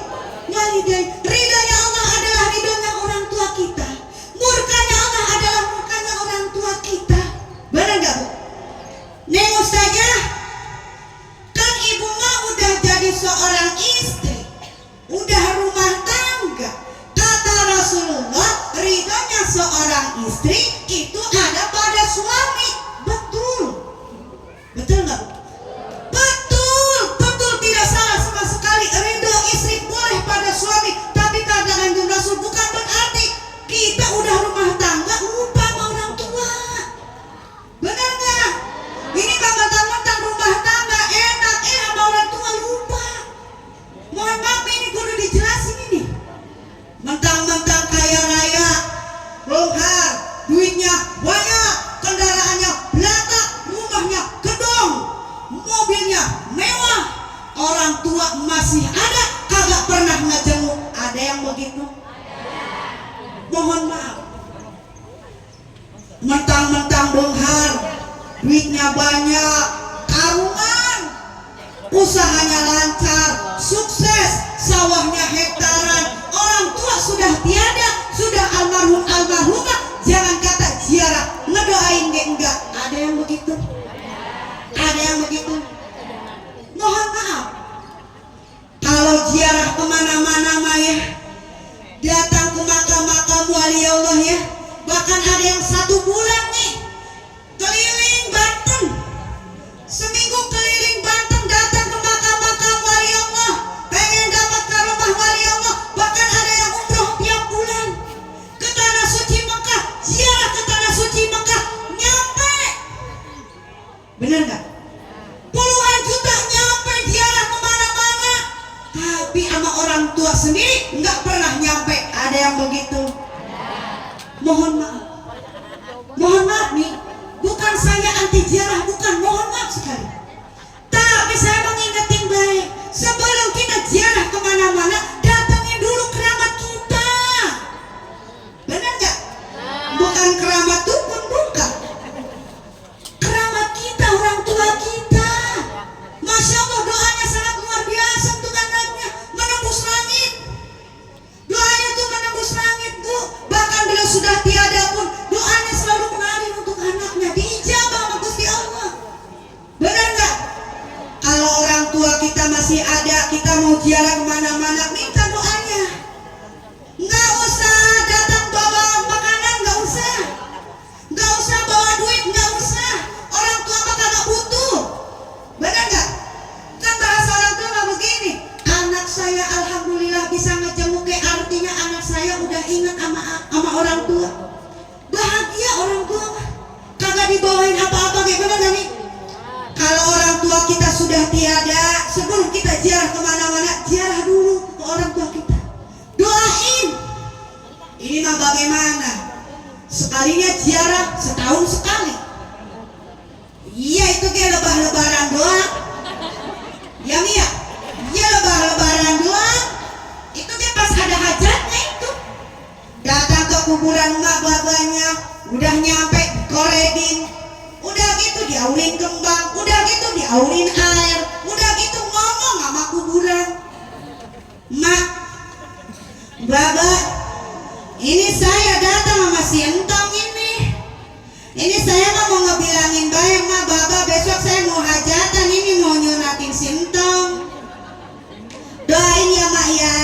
walidain. Ridhonya Allah adalah ridhonya orang tua kita. Murkanya Allah adalah murkanya orang tua kita. Benar nggak Bu? Neng Ustazah, kan ibu mah udah jadi seorang istri, udah rumah tangga. Kata Rasulullah, ridhonya seorang istri itu ada pada suami. Betul nggak Bu? Betul, tidak salah sama sekali. Ridho istri boleh pada suami, tapi kata Kanjeng Rasul bukan berarti kita udah rumah tangga lupa sama orang tua. Benar nggak? Ini kan mentang-mentang rumah tangga enak, sama orang tua lupa. Mohon maaf, ini kudu dijelasin ini. Mentang-mentang kaya raya, longhar, duitnya banyak, kendaraannya belata, rumahnya gedong, mobilnya mewah, orang tua masih ada, kagak pernah ngejenguk. Ada yang begitu? Mohon maaf. Mentang-mentang bonghar, duitnya banyak, karungan, usahanya lancar, sukses, sawahnya hektaran, orang tua sudah tiada, sudah almarhum almarhumah, jangan kata ziarah, ngedoain ge enggak. Ada yang begitu? Ada yang begitu? Mohon maaf, kalau ziarah kemana-mana mah ya, datang ke makam-makam wali Allah ya, bahkan ada yang 1 bulan nih keliling Banten, seminggu keliling Banten, datang ke makam-makam wali Allah, pengen dapat karomah wali Allah. Bahkan ada yang umroh tiap bulan ke tanah suci Mekah, ziarah ke tanah suci Mekah, nyampe, bener nggak? Puluhan juta nyampe ziarah kemana-mana, tapi sama orang tua sendiri nggak pernah nyampe. Ada yang begitu? Mohon maaf, mohon maaf nih, bukan saya anti ziarah, bukan, mohon maaf sekali. Tapi saya mengingetin baik, sebelum kita ziarah kemana-mana, datangin dulu keramat kita. Benar nggak? Bukan keramat dukun, bukan. Keramat kita, orang tua kita. Masya Allah, doanya sangat luar biasa untuk anaknya, menembus langit. Doanya tuh menembus langit, Bu. Bahkan bila sudah tiada pun, doanya selalu mengalir untuk anaknya, diijabah sama Gusti Allah. Benar nggak? Kalau orang tua kita masih ada, kita mau ziarah kemana-mana, minta doanya. Nggak usah datang bawa makanan, nggak usah. Nggak usah bawa duit, nggak usah. Orang tua mah kagak butuh. Benar nggak? Kan bahasa orang tua mah begini, anak saya alhamdulillah bisa ngejenguk, artinya anak saya udah ingat sama orang tua. Bahagia orang tua mah, kagak dibawain apa-apa, kayak bener gak nih? Kalau orang tua kita sudah tiada, sebelum kita ziarah kemana-mana, ziarah dulu ke orang tua kita, doain. Ini mah bagaimana? Sekalinya ziarah setahun sekali. Iya, itu kayak lebah-lebaran doang. Ya Mia, iya lebah-lebaran doang. Itu kayak pas ada hajatnya itu, datang ke kuburan emak babanya, udah nyampe koredin, udah gitu diaulin kembang, udah gitu diaulin air, udah gitu ngomong sama kuburan. Mak, Baba, ini saya datang sama si Entong ini saya mau ngebilangin baik, Mak, Baba, besok saya mau hajatan, ini mau nyunatin si Entong. Doain ya Mak ya,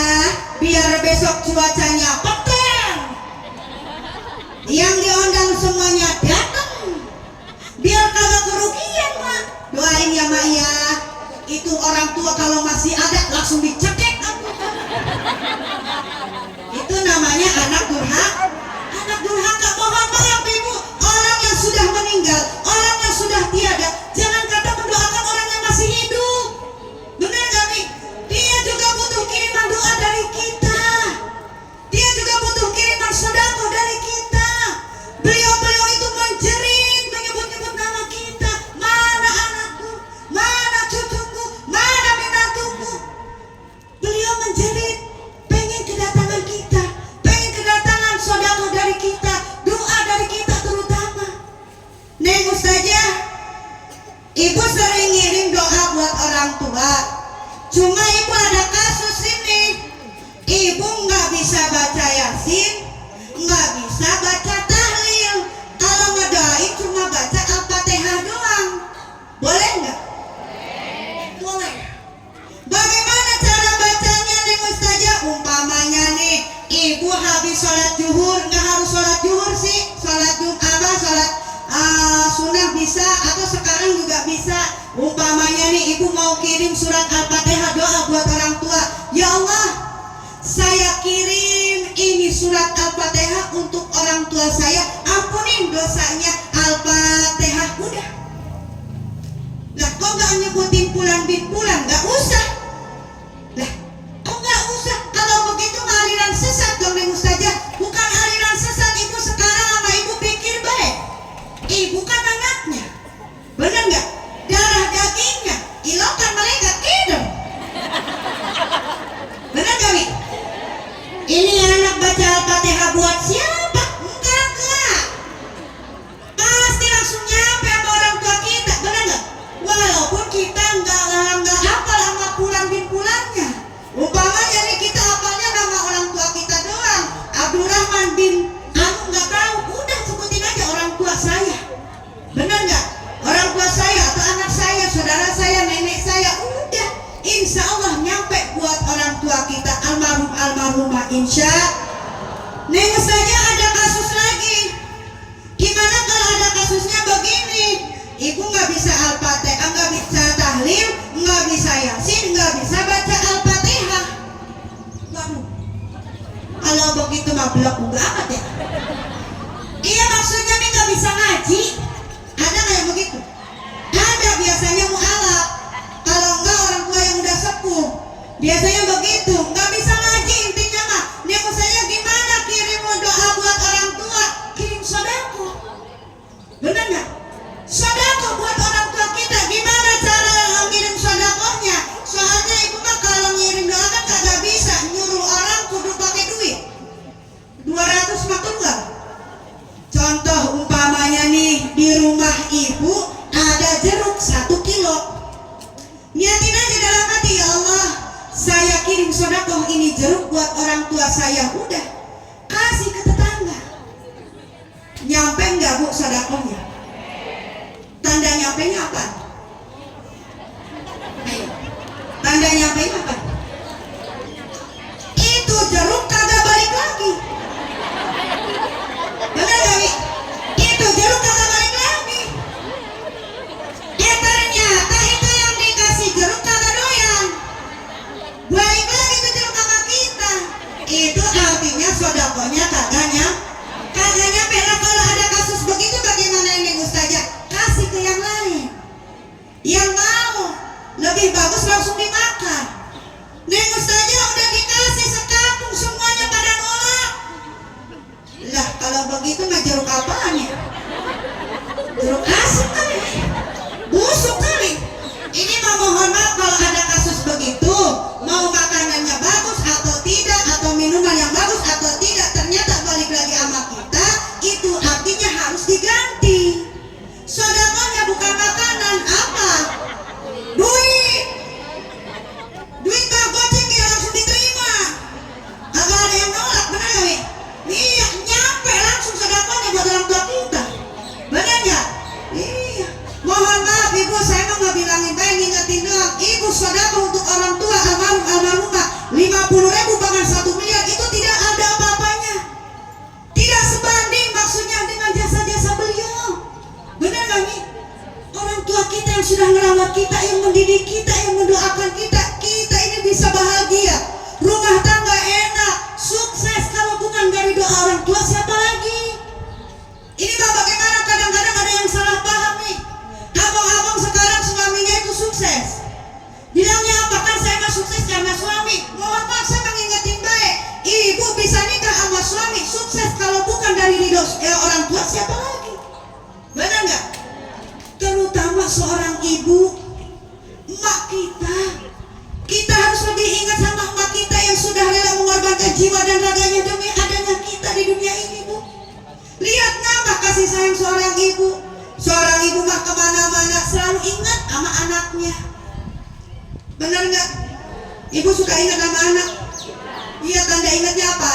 biar besok cuacanya petang, yang diundang semuanya datang, biar kagak kerugian Mak. Doain ya Mak ya. Itu orang tua kalau masih ada langsung dicekek. Itu namanya anak durhaka. Anak durhaka. Mohon maaf Ibu, orang yang sudah meninggal, orang yang sudah tiada, jangan kata mendoakan orang yang masih hidup. Benar gak nih? Dia juga butuh kiriman doa dari kita. Dia juga butuh kiriman sedekah dari kita. Beliau-beliau itu menjerit, menyebut-nyebut nama kita. Mana anakku, mana cucuku, mana menantuku. Beliau menjerit, pengen kedatangan kita, pengen kedatangan sedekah dari kita, doa dari kita terutama. Neng Ustazah, Ibu sering ngirim doa buat orang tua. Cuma Ibu ada kasus ini, Ibu nggak bisa baca Yasin, nggak bisa baca tahlil. Kalau ngedoain cuma baca Al-Fatihah doang. Boleh nggak? Boleh. Bagaimana cara bacanya Neng Ustazah? Umpamanya nih, Ibu habis sholat zuhur, nggak harus sholat zuhur sih, sholat Jumat, sholat sunnah bisa, atau sekarang juga bisa. Umpamanya nih Ibu mau kirim surat Al-Fatihah doa buat orang tua. Ya Allah, saya kirim ini surat Al-Fatihah untuk orang tua saya, ampunin dosanya. Al-Fatihah, udah. Lah kok gak nyebutin bulan bin bulan? Gak usah. Lah kok gak usah? Kalau begitu aliran sesat dong Neng Ustazah. Bukan aliran sesat. Ibu sekarang sama Ibu pikir baik, Ibu kan anaknya, bener gak? Darah dagingnya, ilokan mereka tidur. Bener gak nih? Ini anak baca Al-Fatihah buat siapa? Enggak. Pasti langsung nyampe sama orang tua kita, bener gak? Walaupun kita enggak hafal Ibu nggak bisa Al-Fatihah, nggak bisa tahlil, nggak bisa Yasin, nggak bisa baca Al-Fatihah. Waduh, kalau begitu mah blok banget ya. Iya, maksudnya nih nggak bisa ngaji. Ada nggak yang begitu? Ada, biasanya mualaf. Kalau enggak orang tua yang udah sepuh, biasanya begitu. Nggak bisa ngaji, intinya mah. Nih saya gimana kirim doa buat orang tua? Kirim sodako. Bener nggak? Sodako buat orang tua kita. Gimana cara ngirim sodakonya? Soalnya ibu mah kalau ngirim doa kan kagak bisa nyuruh orang kudu pakai duit. 200 mah keluar. Contoh umpamanya nih, di rumah ibu ada jeruk 1 kilo. Niatin aja dalam hati, ya Allah, saya kirim sodakoh ini jeruk buat orang tua saya. Udah, kasih ke tetangga. Nyampe nggak bu sodakohnya? Tanda nyampenya apa? Ayo, tanda nyampenya apa? Itu jeruk kagak balik lagi. Bener gak Wi? Itu jeruk kagak balik lagi. Ya ternyata itu yang dikasih jeruk kagak doyan, balik lagi ke jeruk sama kita. Itu artinya sodakonya kagak nyampe. Lah kalau ada kasus begitu bagaimana ini Ustazah? Kasih ke yang lain, yang mau lebih bagus langsung dimakan. Neng Ustazah udah dikasih sekampung semuanya pada nolak. Lah kalau begitu mah jeruk apaan ya? Jeruk asem kali, busuk kali. Ini mah mohon maaf kalau ada kasus begitu, mau makanannya bagus atau tidak, atau minuman yang bagus atau tidak, ternyata balik lagi sama kita, itu artinya harus diganti. Sodakohnya bukan makanan, apa? Duit mah goceng ya langsung diterima, agak ada yang nolak. Bener gak Wi? Iya, nyampe langsung sodakohnya buat orang tua kita. Bener gak? Iya. Mohon maaf ibu, saya mah nggak bilangin, baik ngingetin doang. Ibu sodakoh untuk orang tua almarhumah 50.000 bahkan 1 miliar itu tidak ada apa-apanya, tidak sebanding maksudnya dengan jasa-jasa beliau. Benar gak nih? Orang tua kita yang sudah merawat kita, yang mendidik kita, yang mendoakan kita, kita ini bisa bahagia, rumah tangga enak, sukses. Kalau bukan dari doa orang tua, siapa lagi? Ini mah bagaimana kadang-kadang ada yang salah paham nih. Abang-abang sekarang suaminya itu sukses, bilangnya apa? Kan saya mah sukses karena suami. Mohon maaf, saya mengingetin baik, ibu bisa nikah sama suami sukses kalau bukan dari ridho orang tua, siapa lagi? Benar nggak? Terutama seorang ibu, emak kita harus lebih ingat sama emak kita yang sudah rela mengorbankan jiwa dan raganya demi adanya kita di dunia ini bu. Lihat nama kasih sayang seorang ibu. Seorang ibu mah kemana-mana selalu ingat sama anaknya. Benar nggak? Ibu suka ingat sama anak? Iya, tanda ingatnya apa?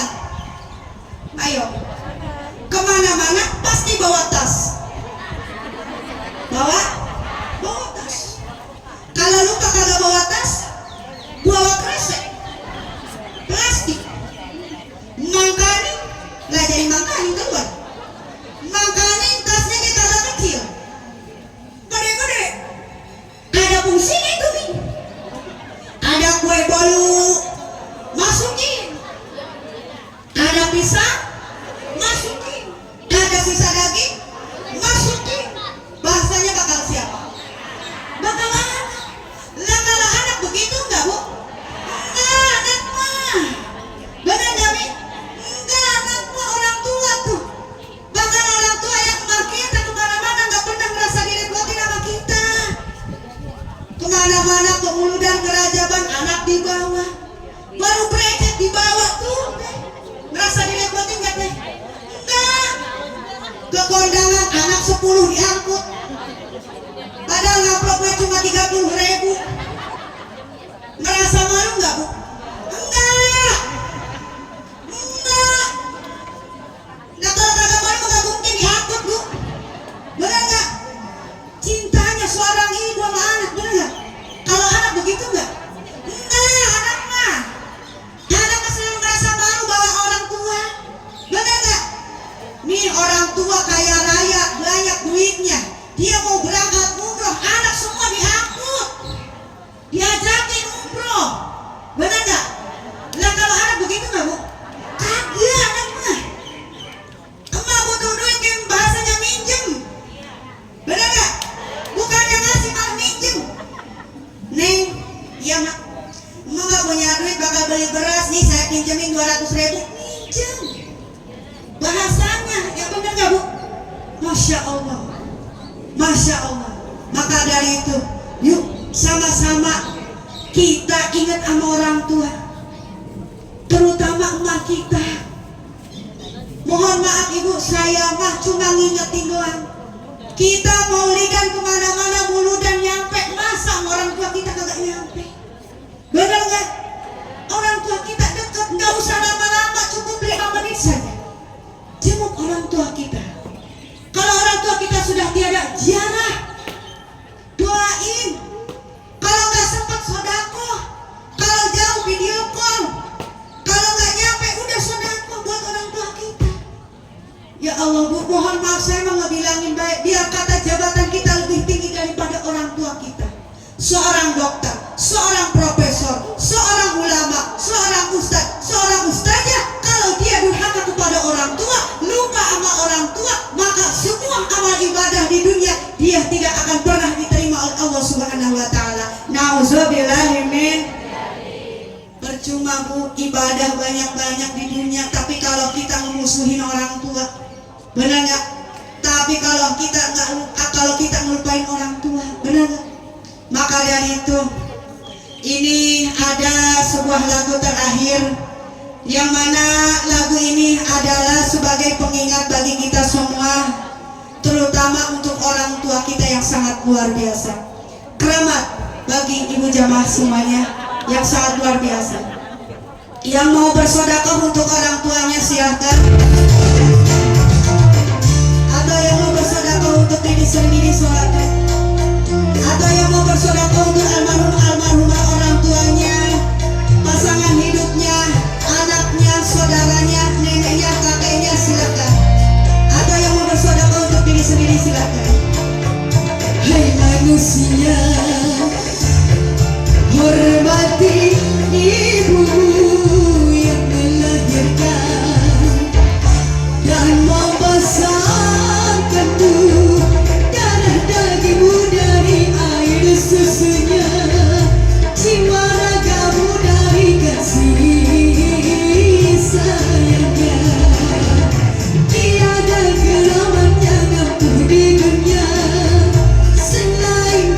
Ayo, kemana-mana pasti bawa tas. Bawa tas. Kalau lupa kagak bawa tas, bawa kresek plastik. Mangkani, nggak jadi mangkani keluar. Mangkani tasnya kita agak kecil, gede-gede. Ada fungsinya itu nih. Ada kue bolu, masukin. Ada pisang, masukin. Ada sisa daging, masukin. Bahasanya bakal siapa? Bakal anak. Lah kalau anak begitu enggak bu? Enggak, anak mah. Benar gak Mi? Enggak, anak mah orang tua tuh. Bahkan orang tua yang kemar kita kemana-mana gak pernah merasa direpotin sama kita. Kemana-mana ke Ulu dan Kerajaban anak dibawa. Baru brejet dibawa tuh. Merasa direpotin gak teh? Enggak. Ke kondangan anak 10 diangkut. Padahal ngamplopnya cuma 30.000. Merasa malu nggak bu? Enggak. Nah kalau kagak malu nggak mungkin diangkut bu. Benar nggak? Cintanya seorang ibu sama anak, benar nggak? Kalau anak begitu nggak? Enggak, anak mah selalu merasa malu bawa orang tua. Benar nggak? Nih orang tua kaya raya, banyak duitnya, dia mau berangkat Maka dari itu, yuk sama-sama kita ingat sama orang tua, terutama emak kita. Mohon maaf ibu, saya mah cuma ngingetin doang. Kita mau lidan kemana-mana mulu dan nyampe, masa orang tua kita kagak nyampe? Bener nggak? Orang tua kita dekat, nggak usah lama-lama, cukup 5 menit saja. Jenguk orang tua kita. Kalau orang tua kita sudah tiada, ziarah, doain. Kalau nggak sempat sodako, kalau jauh video call, kalau nggak nyampe udah sodako buat orang tua kita. Ya Allah bu, mohon maaf saya mau ngebilangin baik, biar kata jabatan kita lebih tinggi daripada orang tua kita. Seorang dokter, seorang profesor, seorang ulama, seorang ustadz, seorang ustazah, kalau dia durhaka kepada orang tua, lupa sama orang tua, maka semua amal ibadah di dunia dia tidak akan pernah diterima oleh Allah Subhanahu wa taala. Nauzubillahi min. Percuma bu, ibadah banyak-banyak di dunia, tapi kalau kita memusuhin orang tua, benar nggak? Tapi kalau kita ngelupain orang tua, benar nggak? Maka dari itu, ini ada sebuah lagu terakhir, yang mana lagu ini adalah sebagai pengingat bagi kita semua, terutama untuk orang tua kita yang sangat luar biasa. Keramat bagi ibu jamaah semuanya yang sangat luar biasa. Yang mau bersedekah untuk orang tuanya silahkan. Atau yang mau bersedekah untuk diri sendiri silahkan. Atau yang mau bersedekah untuk almarhumah orang tuanya, pasangan hidupnya, anaknya, saudaranya, neneknya, kakeknya silakan. Atau yang mau bersedekah untuk diri sendiri silakan. Hai manusia, hormati ibu yang melahirkan dan membesarkan tubuh darah dagingmu dari air susunya, jiwa ragamu dari kasih sayangnya. Tiada keramat yang ampuh di dunia selain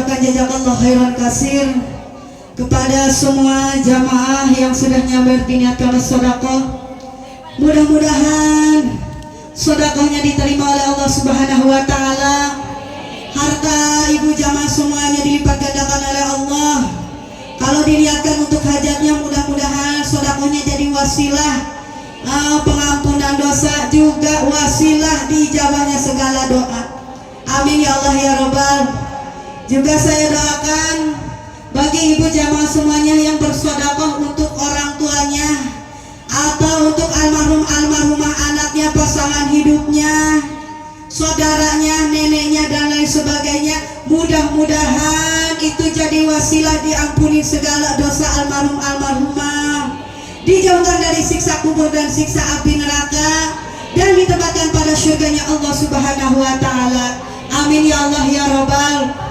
ucapkan jazakallah khairan kasir kepada semua jamaah yang sudah berniatkan sedekah. Mudah-mudahan sedekahnya diterima oleh Allah Subhanahu wa taala. Harta ibu jamaah semuanya dilipat gandakan oleh Allah. Kalau diniatkan untuk hajatnya, mudah-mudahan sedekahnya jadi wasilah pengampunan dosa, juga wasilah diijabahnya segala doa. Amin ya Allah ya Rabbal. Juga saya doakan bagi ibu jamaah semuanya yang bersedekah untuk orang tuanya atau untuk almarhumah anaknya, pasangan hidupnya, saudaranya, neneknya dan lain sebagainya, mudah-mudahan itu jadi wasilah diampuni segala dosa almarhumah, dijauhkan dari siksa kubur dan siksa api neraka, dan ditempatkan pada surganya Allah Subhanahu wa taala. Amin ya Allah ya Rabbal.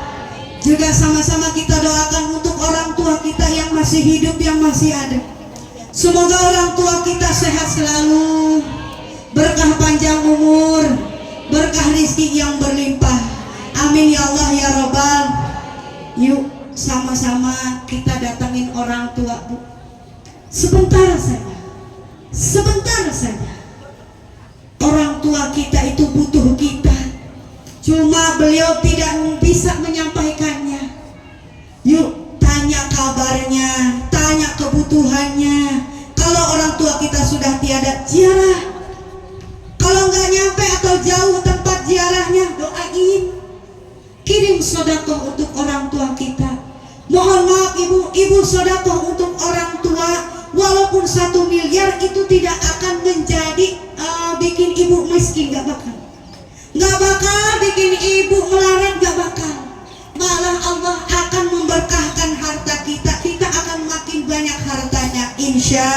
Juga sama-sama kita doakan untuk orang tua kita yang masih hidup, yang masih ada. Semoga orang tua kita sehat selalu, berkah panjang umur, berkah rezeki yang berlimpah. Amin ya Allah ya Rabbal. Yuk sama-sama kita datangin orang tua, Bu. Sebentar saja. Orang tua kita itu butuh kita, cuma beliau tidak bisa menyampaikannya. Yuk tanya kabarnya, tanya kebutuhannya. Kalau orang tua kita sudah tiada, ziarah. Kalau nggak nyampe atau jauh tempat ziarahnya, doain. Kirim sedekah untuk orang tua kita. Mohon maaf ibu sedekah untuk orang tua, walaupun 1 miliar itu tidak akan menjadi bikin ibu miskin, nggak bakal bikin ibu melarat, nggak bakal. Malah Allah akan memberkahkan harta kita akan makin banyak hartanya, insya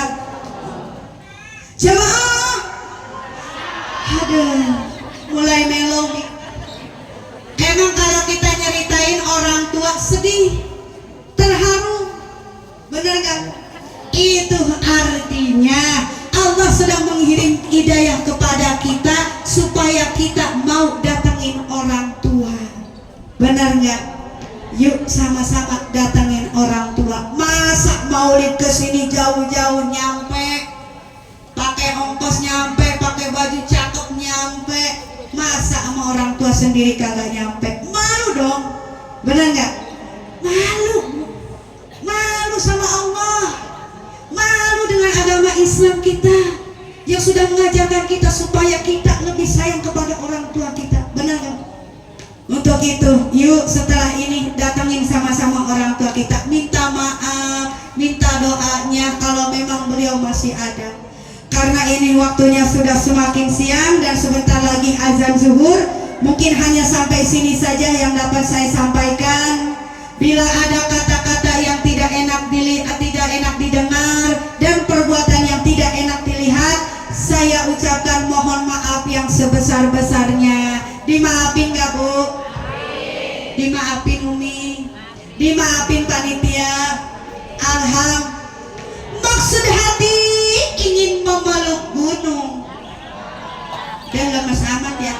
jamaah. Aduh, mulai melo nih. Emang kalau kita nyeritain orang tua sedih, terharu, bener gak? Itu artinya Allah sedang mengirim hidayah kepada kita supaya kita mau datangin orang tua. Benar nggak? Yuk sama-sama datangin orang tua. Masa maulid kesini jauh-jauh nyampe, pakai ongkos nyampe, pakai baju cakep nyampe, masa sama orang tua sendiri kagak nyampe? Malu dong, benar nggak? Malu sama Allah, malu dengan agama Islam kita yang sudah mengajarkan kita supaya kita lebih sayang kepada orang tua kita, benar nggak? Untuk itu, yuk setelah ini datangin sama-sama orang tua kita, minta maaf, minta doanya kalau memang beliau masih ada. Karena ini waktunya sudah semakin siang dan sebentar lagi azan zuhur. Mungkin hanya sampai sini saja yang dapat saya sampaikan. Bila ada kata-kata yang tidak enak didengar dan perbuatan yang tidak enak dilihat, saya ucapkan mohon maaf yang sebesar-besarnya. Dimaafin gak Bu? Dimaafin Umi? Dimaafin panitia? Maksud hati ingin memeluk gunung. Dan lemes amat ya.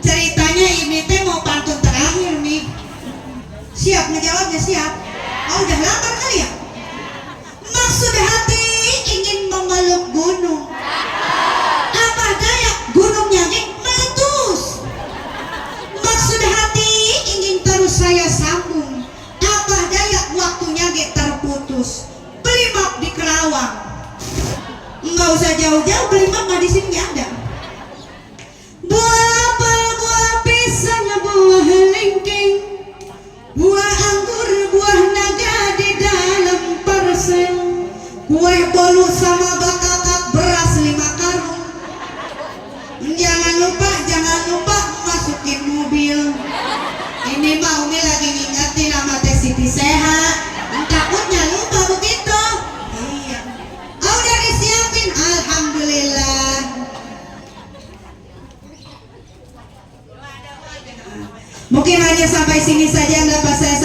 Ceritanya ini teh mau pantun terakhir nih. Siap ngejawabnya? Siap? Oh udah lapar kali ya? Maksud hati ingin memeluk gunung, apa daya gunungnya meletus. Maksud hati ingin terus saya sambung, apa daya waktunya terputus. Beli map di Kerawang, nggak usah jauh-jauh, beli map mah di sini ada. Buah apel, buah pisang, buah lengkeng, buah anggur, buah naga di dalam parcel, kue bolu sama bakakak, beras 5 karung. Jangan lupa masukin mobil. Ini mau Umi lagi ngingetin nama Teh Siti Sehat, takutnya lupa begitu. Iya. Oh udah disiapin, alhamdulillah. Mungkin hanya sampai sini saja yang dapat saya